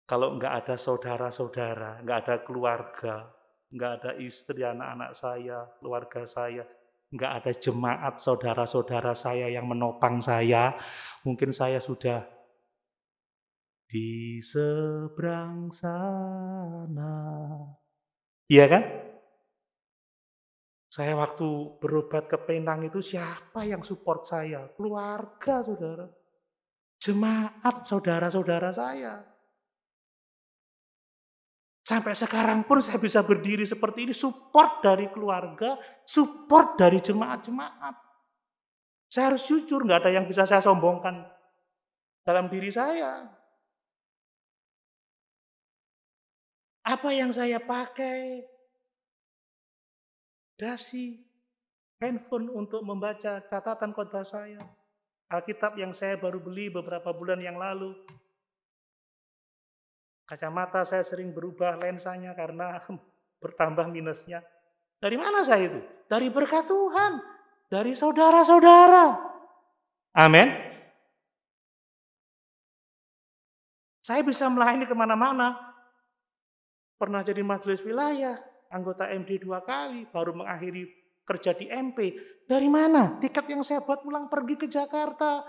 Kalau nggak ada saudara-saudara, nggak ada keluarga, nggak ada istri, anak-anak saya, keluarga saya, nggak ada jemaat saudara-saudara saya yang menopang saya, mungkin saya sudah di seberang sana. Iya kan? Saya waktu berobat ke Penang itu siapa yang support saya? Keluarga, saudara. Jemaat saudara-saudara saya. Sampai sekarang pun saya bisa berdiri seperti ini, support dari keluarga, support dari jemaat-jemaat. Saya harus jujur, nggak ada yang bisa saya sombongkan dalam diri saya. Apa yang saya pakai? Dasi, handphone untuk membaca catatan khotbah saya. Alkitab yang saya baru beli beberapa bulan yang lalu. Kacamata saya sering berubah lensanya karena bertambah minusnya. Dari mana saya itu? Dari berkat Tuhan. Dari saudara-saudara. Amin. Saya bisa melayani kemana-mana. Pernah jadi majelis wilayah, anggota MD 2 kali, baru mengakhiri kerja di MP. Dari mana? Tiket yang saya buat pulang pergi ke Jakarta,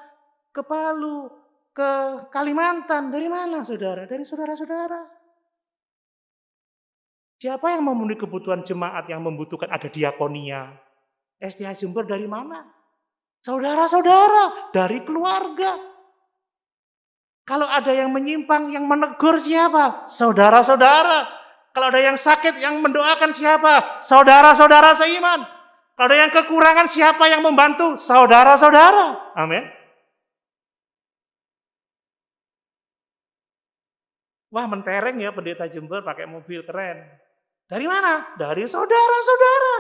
ke Palu, ke Kalimantan. Dari mana, saudara? Dari saudara-saudara. Siapa yang memenuhi kebutuhan jemaat yang membutuhkan? Ada diakonia. STH Jember dari mana? Saudara-saudara, dari keluarga. Kalau ada yang menyimpang, yang menegur siapa? Saudara-saudara. Kalau ada yang sakit, yang mendoakan siapa? Saudara-saudara seiman. Kalau ada yang kekurangan, siapa yang membantu? Saudara-saudara. Amin. Wah, mentereng ya pendeta Jember pakai mobil keren. Dari mana? Dari saudara-saudara.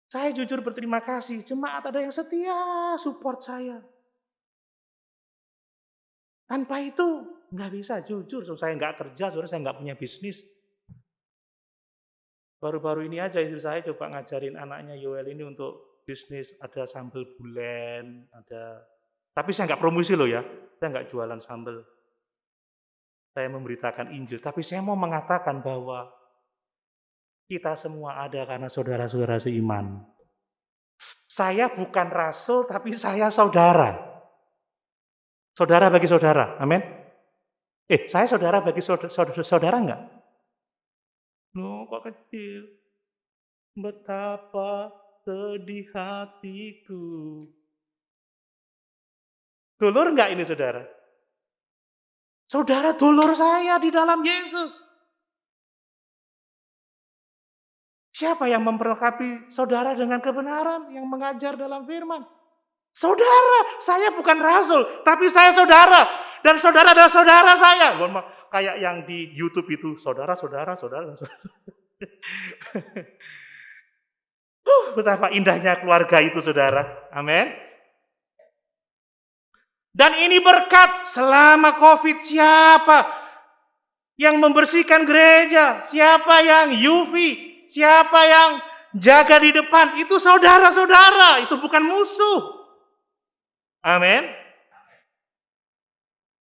Saya jujur berterima kasih, jemaat ada yang setia support saya. Tanpa itu nggak bisa, jujur. Saya nggak kerja, saya nggak punya bisnis. Baru-baru ini aja istri saya coba ngajarin anaknya Yoel ini untuk bisnis, ada sambal bulen, ada. Tapi saya nggak promosi loh ya, saya nggak jualan sambal. Saya memberitakan Injil, tapi saya mau mengatakan bahwa kita semua ada karena saudara-saudara seiman. Saya bukan rasul, tapi saya saudara. Saudara bagi saudara, amin. Saya saudara bagi saudara enggak? Loh, kok kecil? Betapa sedih hatiku. Dulur enggak ini saudara? Saudara dulur saya di dalam Yesus. Siapa yang memperlengkapi saudara dengan kebenaran, yang mengajar dalam firman? Saudara, saya bukan rasul, tapi saya saudara. Dan saudara adalah saudara saya. Kayak yang di YouTube itu, saudara. Betapa indahnya keluarga itu, saudara. Amin. Dan ini berkat selama COVID. Siapa yang membersihkan gereja? Siapa yang UV? Siapa yang jaga di depan? Itu saudara-saudara, itu bukan musuh. Amin.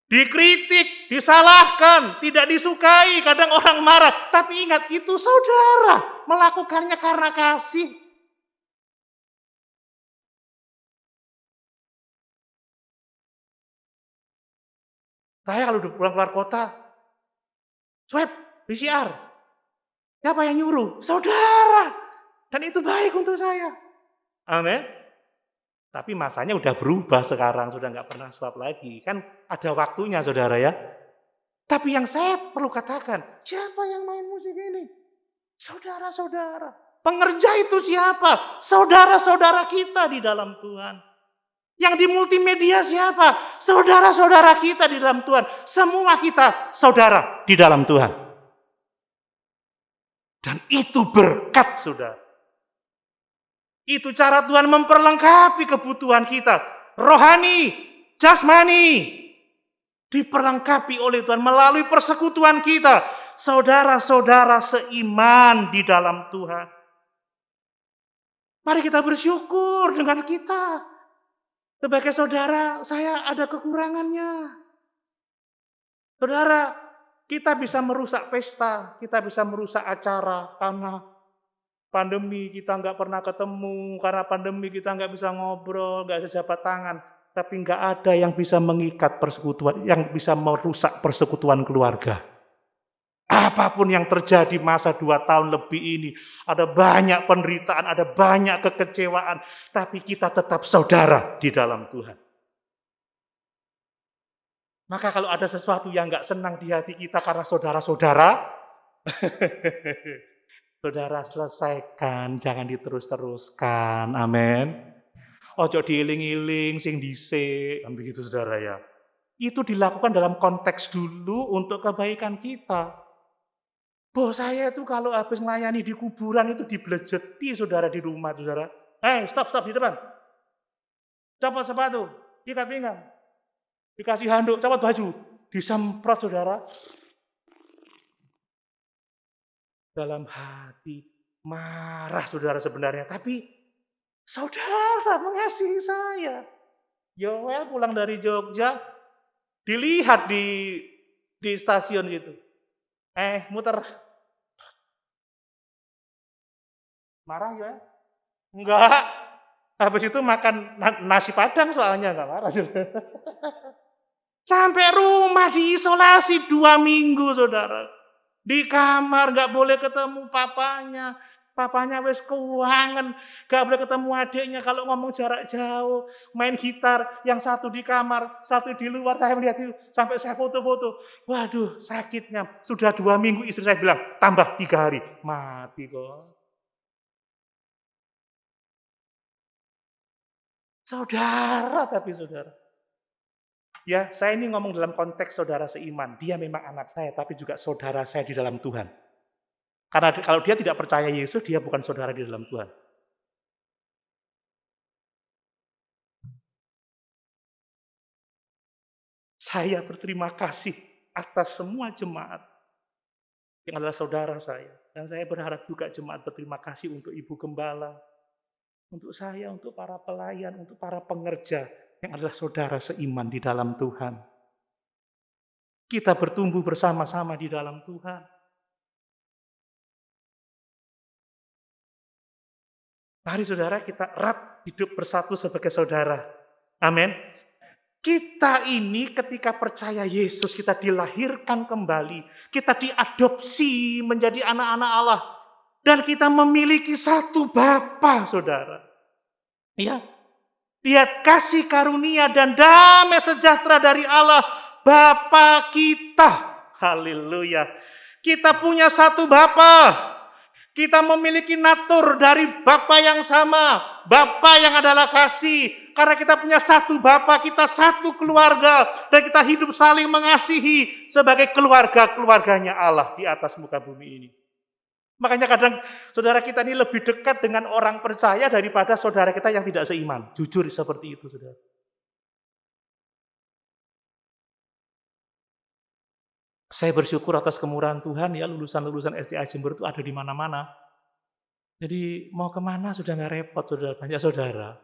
Dikritik, disalahkan, tidak disukai, kadang orang marah. Tapi ingat, itu saudara. Melakukannya karena kasih. Saya kalau udah pulang keluar kota, swab, PCR. Siapa yang nyuruh? Saudara. Dan itu baik untuk saya. Amin. Tapi masanya udah berubah sekarang, sudah nggak pernah swab lagi. Kan ada waktunya, saudara ya. Tapi yang saya perlu katakan, siapa yang main musik ini? Saudara-saudara. Pengerja itu siapa? Saudara-saudara kita di dalam Tuhan. Yang di multimedia siapa? Saudara-saudara kita di dalam Tuhan. Semua kita saudara di dalam Tuhan. Dan itu berkat, saudara. Itu cara Tuhan memperlengkapi kebutuhan kita. Rohani, jasmani. Diperlengkapi oleh Tuhan melalui persekutuan kita. Saudara-saudara seiman di dalam Tuhan. Mari kita bersyukur dengan kita. Sebagai saudara, saya ada kekurangannya. Saudara, kita bisa merusak pesta, kita bisa merusak acara karena pandemi kita nggak pernah ketemu, karena pandemi kita nggak bisa ngobrol, nggak bisa jabat tangan. Tapi nggak ada yang bisa mengikat persekutuan, yang bisa merusak persekutuan keluarga. Apapun yang terjadi masa 2 tahun lebih ini, ada banyak penderitaan, ada banyak kekecewaan, tapi kita tetap saudara di dalam Tuhan. Maka kalau ada sesuatu yang nggak senang di hati kita karena saudara-saudara, saudara selesaikan, jangan diterus-teruskan, amin. Ojo diiling-iling, sing dhisik, kan begitu saudara ya. Itu dilakukan dalam konteks dulu untuk kebaikan kita. Bos saya itu kalau habis melayani di kuburan itu diblejeti saudara di rumah, saudara. Stop di depan. Copot sepatu, ikat pinggang. Dikasih handuk, copot baju. Disemprot saudara. Dalam hati marah saudara sebenarnya, tapi saudara mengasihi saya. Yoel pulang dari Jogja, dilihat di stasiun itu. Muter. Marah ya? Enggak. Habis itu makan nasi padang soalnya, enggak marah. Sampai rumah diisolasi 2 minggu, saudara. Di kamar, enggak boleh ketemu papanya. Papanya wis keuangan, enggak boleh ketemu adiknya kalau ngomong jarak jauh. Main gitar, yang satu di kamar, satu di luar. Saya melihat itu, sampai saya foto-foto. Waduh, sakitnya. Sudah 2 minggu istri saya bilang, tambah 3 hari. Mati kok. Saudara tapi saudara. Ya, saya ini ngomong dalam konteks saudara seiman. Dia memang anak saya, tapi juga saudara saya di dalam Tuhan. Karena kalau dia tidak percaya Yesus, dia bukan saudara di dalam Tuhan. Saya berterima kasih atas semua jemaat yang adalah saudara saya. Dan saya berharap juga jemaat berterima kasih untuk Ibu Gembala, untuk saya, untuk para pelayan, untuk para pengerja yang adalah saudara seiman di dalam Tuhan. Kita bertumbuh bersama-sama di dalam Tuhan. Mari saudara kita erat hidup bersatu sebagai saudara. Amin. Kita ini ketika percaya Yesus, kita dilahirkan kembali. Kita diadopsi menjadi anak-anak Allah. Dan kita memiliki satu Bapa, saudara. Ya, lihat kasih karunia dan damai sejahtera dari Allah, Bapa kita. Haleluya. Kita punya satu Bapa. Kita memiliki natur dari Bapa yang sama, Bapa yang adalah kasih. Karena kita punya satu Bapa, kita satu keluarga, dan kita hidup saling mengasihi sebagai keluarga-keluarganya Allah di atas muka bumi ini. Makanya kadang saudara kita ini lebih dekat dengan orang percaya daripada saudara kita yang tidak seiman. Jujur seperti itu, saudara. Saya bersyukur atas kemurahan Tuhan ya, lulusan-lulusan SDA Jember itu ada di mana-mana. Jadi mau kemana sudah nggak repot, saudara, banyak saudara.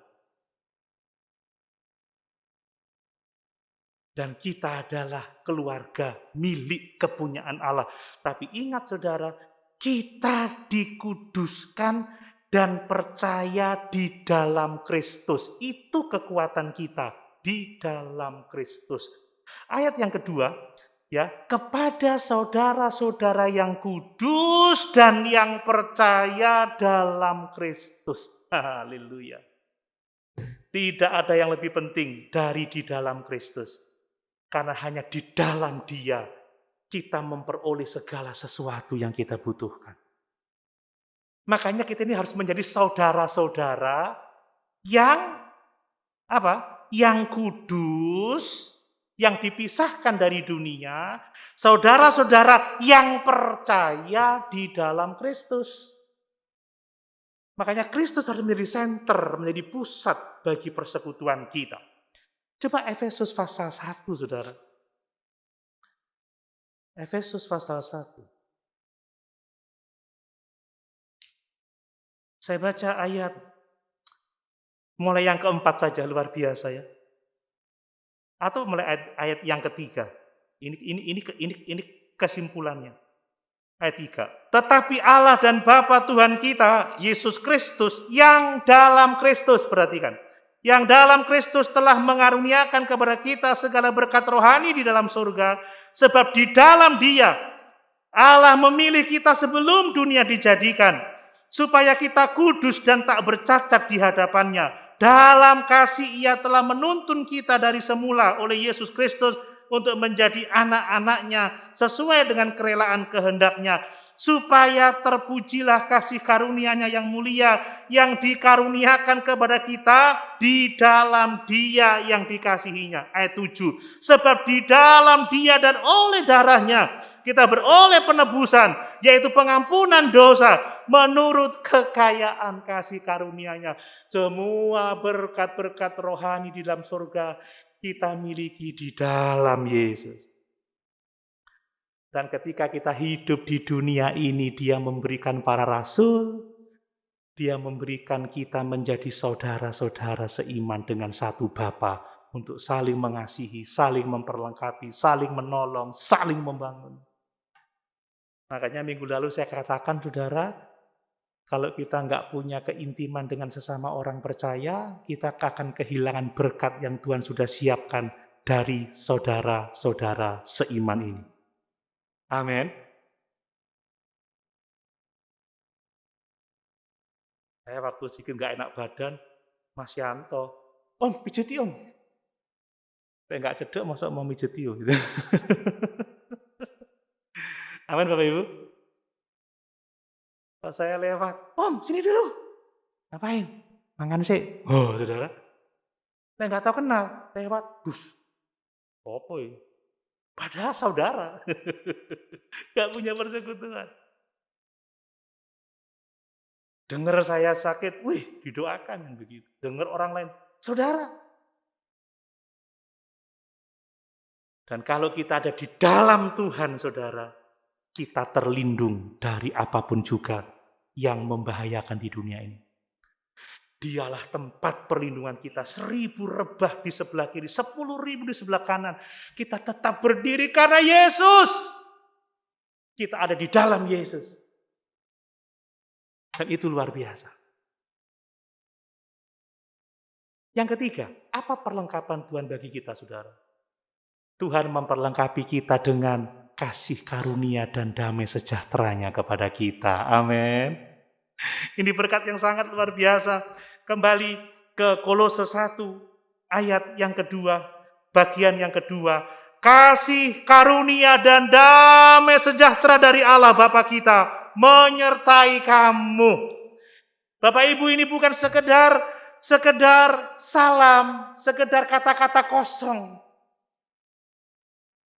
Dan kita adalah keluarga milik kepunyaan Allah. Tapi ingat saudara, kita dikuduskan dan percaya di dalam Kristus. Itu kekuatan kita di dalam Kristus. Ayat yang kedua, ya, kepada saudara-saudara yang kudus dan yang percaya dalam Kristus. Haleluya. Tidak ada yang lebih penting dari di dalam Kristus. Karena hanya di dalam Dia kita memperoleh segala sesuatu yang kita butuhkan. Makanya kita ini harus menjadi saudara-saudara yang apa? Yang kudus, yang dipisahkan dari dunia, saudara-saudara yang percaya di dalam Kristus. Makanya Kristus harus menjadi center, menjadi pusat bagi persekutuan kita. Coba Efesus pasal 1, saudara. Efesus pasal 1. Saya baca ayat mulai yang keempat saja, luar biasa ya. Atau mulai ayat yang ketiga. Ini kesimpulannya. Ayat 3. Tetapi Allah dan Bapa Tuhan kita, Yesus Kristus, yang dalam Kristus, perhatikan. Yang dalam Kristus telah mengaruniakan kepada kita segala berkat rohani di dalam surga. Sebab di dalam Dia, Allah memilih kita sebelum dunia dijadikan. Supaya kita kudus dan tak bercacat di hadapannya. Dalam kasih Ia telah menuntun kita dari semula oleh Yesus Kristus untuk menjadi anak-anaknya sesuai dengan kerelaan kehendaknya, supaya terpujilah kasih karunia-Nya yang mulia yang dikaruniakan kepada kita di dalam Dia yang dikasihinya. Ayat 7. Sebab di dalam Dia dan oleh darahnya kita beroleh penebusan, yaitu pengampunan dosa menurut kekayaan kasih karunia-Nya. Semua berkat-berkat rohani di dalam surga kita miliki di dalam Yesus. Dan ketika kita hidup di dunia ini, Dia memberikan para rasul, Dia memberikan kita menjadi saudara-saudara seiman dengan satu Bapa untuk saling mengasihi, saling memperlengkapi, saling menolong, saling membangun. Makanya minggu lalu saya katakan, saudara, kalau kita nggak punya keintiman dengan sesama orang percaya, kita akan kehilangan berkat yang Tuhan sudah siapkan dari saudara-saudara seiman ini. Amin. Saya waktu sedikit nggak enak badan, Mas Yanto, Om, pijeti Om. Saya nggak cedek, masa mau pijeti Om. Gitu. Amin Bapak Ibu. Kalau saya lewat, Om, sini dulu. Ngapain? Mangan sih. Oh, saudara. Saya nggak tahu kenal. Lewat, bus. Apa ya? Padahal saudara. Nggak punya persekutuan. Dengar saya sakit, wih, didoakan yang begitu. Dengar orang lain, saudara. Dan kalau kita ada di dalam Tuhan, saudara, kita terlindung dari apapun juga yang membahayakan di dunia ini. Dialah tempat perlindungan kita. 1000 rebah di sebelah kiri, 10.000 di sebelah kanan. Kita tetap berdiri karena Yesus. Kita ada di dalam Yesus. Dan itu luar biasa. Yang ketiga, apa perlengkapan Tuhan bagi kita, saudara? Tuhan memperlengkapi kita dengan kasih karunia dan damai sejahteranya kepada kita. Amin. Ini berkat yang sangat luar biasa. Kembali ke Kolose 1 ayat yang kedua, bagian yang kedua. Kasih karunia dan damai sejahtera dari Allah Bapa kita menyertai kamu. Bapak Ibu, ini bukan sekedar salam, sekedar kata-kata kosong.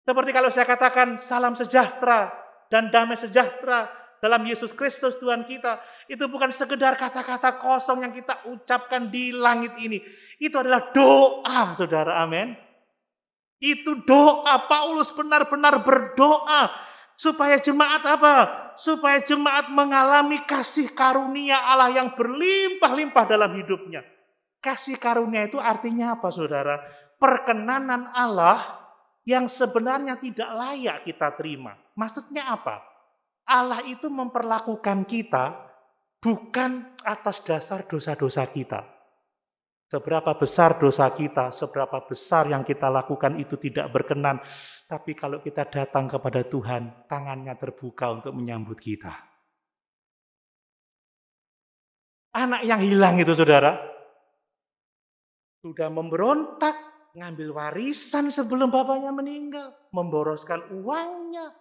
Seperti kalau saya katakan salam sejahtera dan damai sejahtera dalam Yesus Kristus Tuhan kita. Itu bukan sekedar kata-kata kosong yang kita ucapkan di langit ini. Itu adalah doa, saudara, amin. Itu doa, Paulus benar-benar berdoa. Supaya jemaat apa? Supaya jemaat mengalami kasih karunia Allah yang berlimpah-limpah dalam hidupnya. Kasih karunia itu artinya apa, saudara? Perkenanan Allah yang sebenarnya tidak layak kita terima. Maksudnya apa? Allah itu memperlakukan kita bukan atas dasar dosa-dosa kita. Seberapa besar dosa kita, seberapa besar yang kita lakukan itu tidak berkenan. Tapi kalau kita datang kepada Tuhan, tangannya terbuka untuk menyambut kita. Anak yang hilang itu, saudara, sudah memberontak, ngambil warisan sebelum bapaknya meninggal, memboroskan uangnya.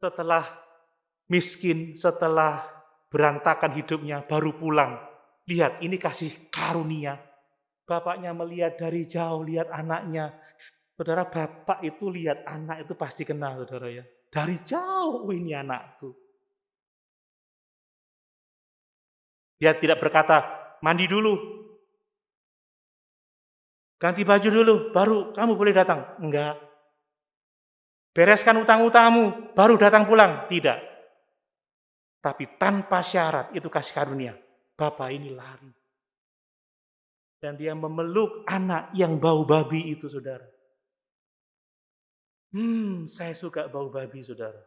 Setelah miskin, setelah berantakan hidupnya, baru pulang. Lihat, ini kasih karunia. Bapaknya melihat dari jauh, lihat anaknya. Saudara, bapak itu lihat anak itu pasti kenal, saudara ya. Dari jauh, ini anakku. Dia tidak berkata, mandi dulu. Ganti baju dulu, baru kamu boleh datang. Enggak. Bereskan utang-utangmu, baru datang pulang. Tidak. Tapi tanpa syarat, itu kasih karunia. Bapak ini lari. Dan dia memeluk anak yang bau babi itu, saudara. Saya suka bau babi, saudara.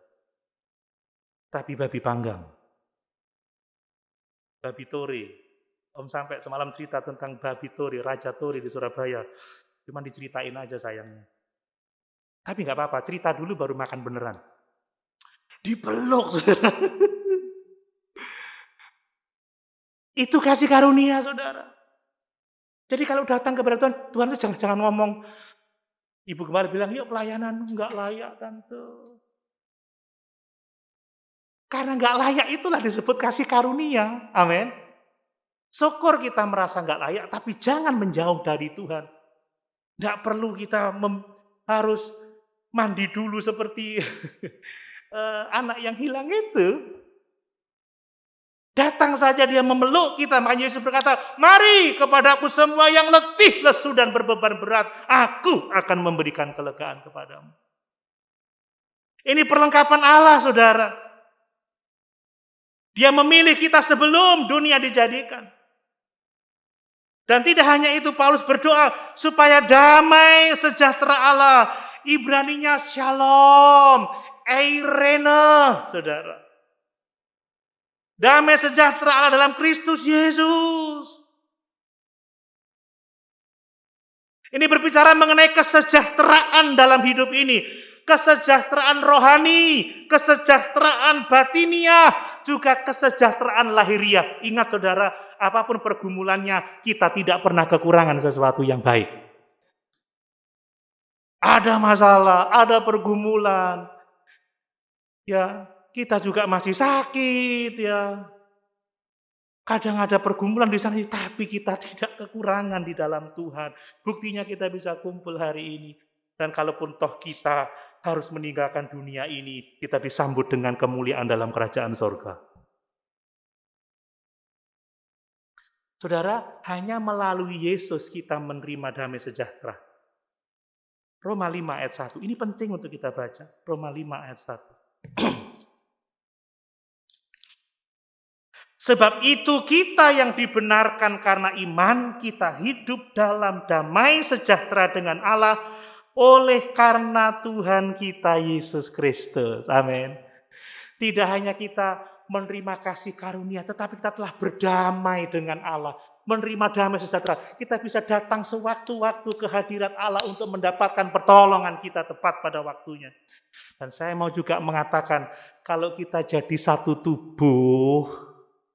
Tapi babi panggang. Babi Tore. Om sampai semalam cerita tentang babi Tore, Raja Tore di Surabaya. Cuman diceritain aja sayangnya. Tapi nggak apa-apa, cerita dulu baru makan beneran. Dipeluk, saudara. Itu kasih karunia, saudara. Jadi kalau datang kepada Tuhan, Tuhan itu jangan ngomong. Ibu Gembala bilang, yuk pelayanan, nggak layak, Tante. Karena nggak layak itulah disebut kasih karunia. Amin. Syukur kita merasa nggak layak, tapi jangan menjauh dari Tuhan. Nggak perlu kita harus mandi dulu seperti anak yang hilang itu. Datang saja dia memeluk kita. Makanya Yesus berkata, mari kepadaku semua yang letih, lesu dan berbeban berat. Aku akan memberikan kelegaan kepadamu. Ini perlengkapan Allah, saudara. Dia memilih kita sebelum dunia dijadikan. Dan tidak hanya itu, Paulus berdoa supaya damai sejahtera Allah. Ibraninya shalom, eirene, saudara. Damai sejahtera Allah dalam Kristus Yesus. Ini berbicara mengenai kesejahteraan dalam hidup ini. Kesejahteraan rohani, kesejahteraan batiniah, juga kesejahteraan lahiriah. Ingat saudara, apapun pergumulannya, kita tidak pernah kekurangan sesuatu yang baik. Ada masalah, ada pergumulan. Ya, kita juga masih sakit ya. Kadang ada pergumulan di sana, tapi kita tidak kekurangan di dalam Tuhan. Buktinya kita bisa kumpul hari ini. Dan kalaupun toh kita harus meninggalkan dunia ini, kita disambut dengan kemuliaan dalam kerajaan sorga. Saudara, hanya melalui Yesus kita menerima damai sejahtera. Roma 5 ayat 1, ini penting untuk kita baca. Roma 5 ayat 1. Sebab itu kita yang dibenarkan karena iman, kita hidup dalam damai sejahtera dengan Allah oleh karena Tuhan kita Yesus Kristus. Amin. Tidak hanya kita menerima kasih karunia, tetapi kita telah berdamai dengan Allah. Menerima damai sejahtera. Kita bisa datang sewaktu-waktu ke hadirat Allah untuk mendapatkan pertolongan kita tepat pada waktunya. Dan saya mau juga mengatakan, kalau kita jadi satu tubuh,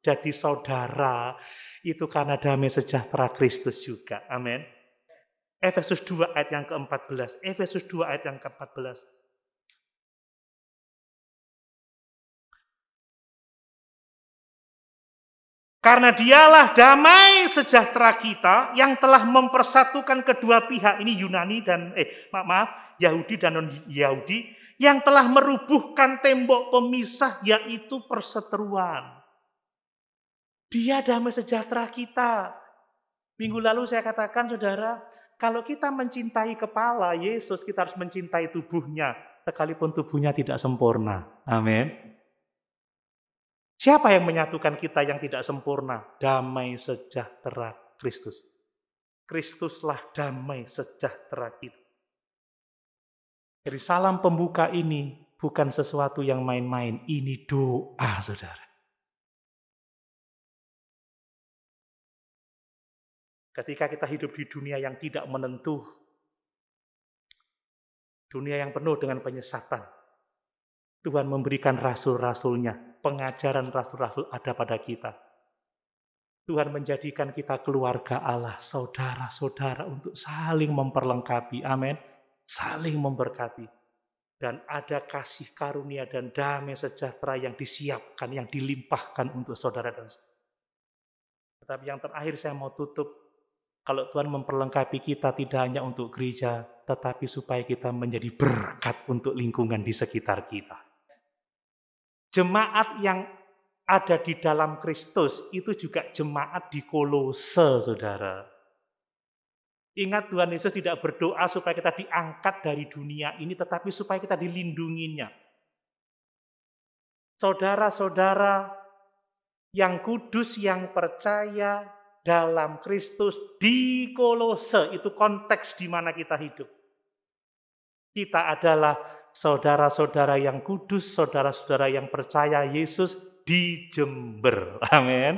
jadi saudara, itu karena damai sejahtera Kristus juga. Amin. Efesus 2 ayat yang ke-14. Efesus 2 ayat yang ke-14. Karena dialah damai sejahtera kita yang telah mempersatukan kedua pihak. Ini Yunani dan Yahudi dan non-Yahudi, yang telah merubuhkan tembok pemisah, yaitu perseteruan. Dia damai sejahtera kita. Minggu lalu saya katakan, saudara, kalau kita mencintai kepala Yesus, kita harus mencintai tubuhnya, sekalipun tubuhnya tidak sempurna. Amin. Siapa yang menyatukan kita yang tidak sempurna? Damai sejahtera Kristus. Kristuslah damai sejahtera kita. Jadi salam pembuka ini bukan sesuatu yang main-main. Ini doa, saudara. Ketika kita hidup di dunia yang tidak menentu, dunia yang penuh dengan penyesatan, Tuhan memberikan rasul-rasulnya, pengajaran rasul-rasul ada pada kita. Tuhan menjadikan kita keluarga Allah, saudara-saudara untuk saling memperlengkapi, amin, saling memberkati. Dan ada kasih karunia dan damai sejahtera yang disiapkan, yang dilimpahkan untuk saudara dan saudara. Tetapi yang terakhir saya mau tutup, kalau Tuhan memperlengkapi kita tidak hanya untuk gereja, tetapi supaya kita menjadi berkat untuk lingkungan di sekitar kita. Jemaat yang ada di dalam Kristus itu juga jemaat di Kolose, saudara. Ingat, Tuhan Yesus tidak berdoa supaya kita diangkat dari dunia ini, tetapi supaya kita dilindunginya. Saudara-saudara yang kudus, yang percaya dalam Kristus di Kolose, itu konteks di mana kita hidup. Kita adalah saudara-saudara yang kudus, saudara-saudara yang percaya Yesus di Jember. Amin.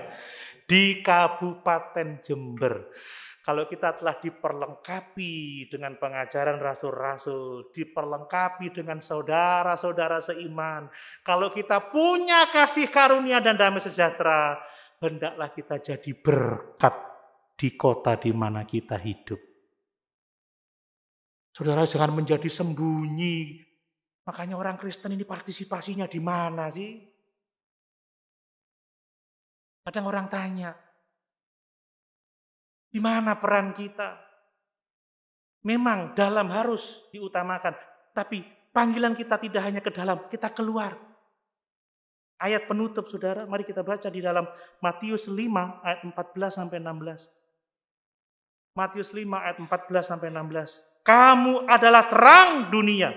Di Kabupaten Jember. Kalau kita telah diperlengkapi dengan pengajaran rasul-rasul, diperlengkapi dengan saudara-saudara seiman, kalau kita punya kasih karunia dan damai sejahtera, hendaklah kita jadi berkat di kota di mana kita hidup. Saudara jangan menjadi sembunyi. Makanya orang Kristen ini partisipasinya di mana sih? Kadang orang tanya, di mana peran kita? Memang dalam harus diutamakan, tapi panggilan kita tidak hanya ke dalam, kita keluar. Ayat penutup saudara, mari kita baca di dalam Matius 5 ayat 14 sampai 16. Matius 5 ayat 14 sampai 16. Kamu adalah terang dunia.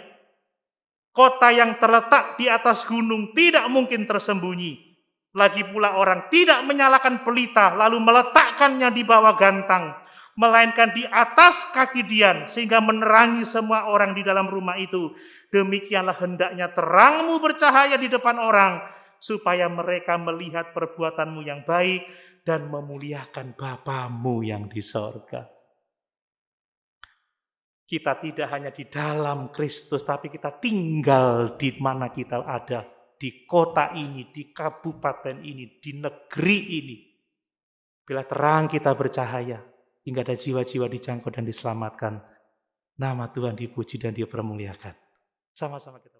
Kota yang terletak di atas gunung tidak mungkin tersembunyi. Lagi pula orang tidak menyalakan pelita lalu meletakkannya di bawah gantang, melainkan di atas kaki dian sehingga menerangi semua orang di dalam rumah itu. Demikianlah hendaknya terangmu bercahaya di depan orang, supaya mereka melihat perbuatanmu yang baik dan memuliakan Bapamu yang di sorga. Kita tidak hanya di dalam Kristus, tapi kita tinggal di mana kita ada. Di kota ini, di kabupaten ini, di negeri ini. Bila terang kita bercahaya, hingga ada jiwa-jiwa dijangkau dan diselamatkan. Nama Tuhan dipuji dan dipermuliakan. Sama-sama kita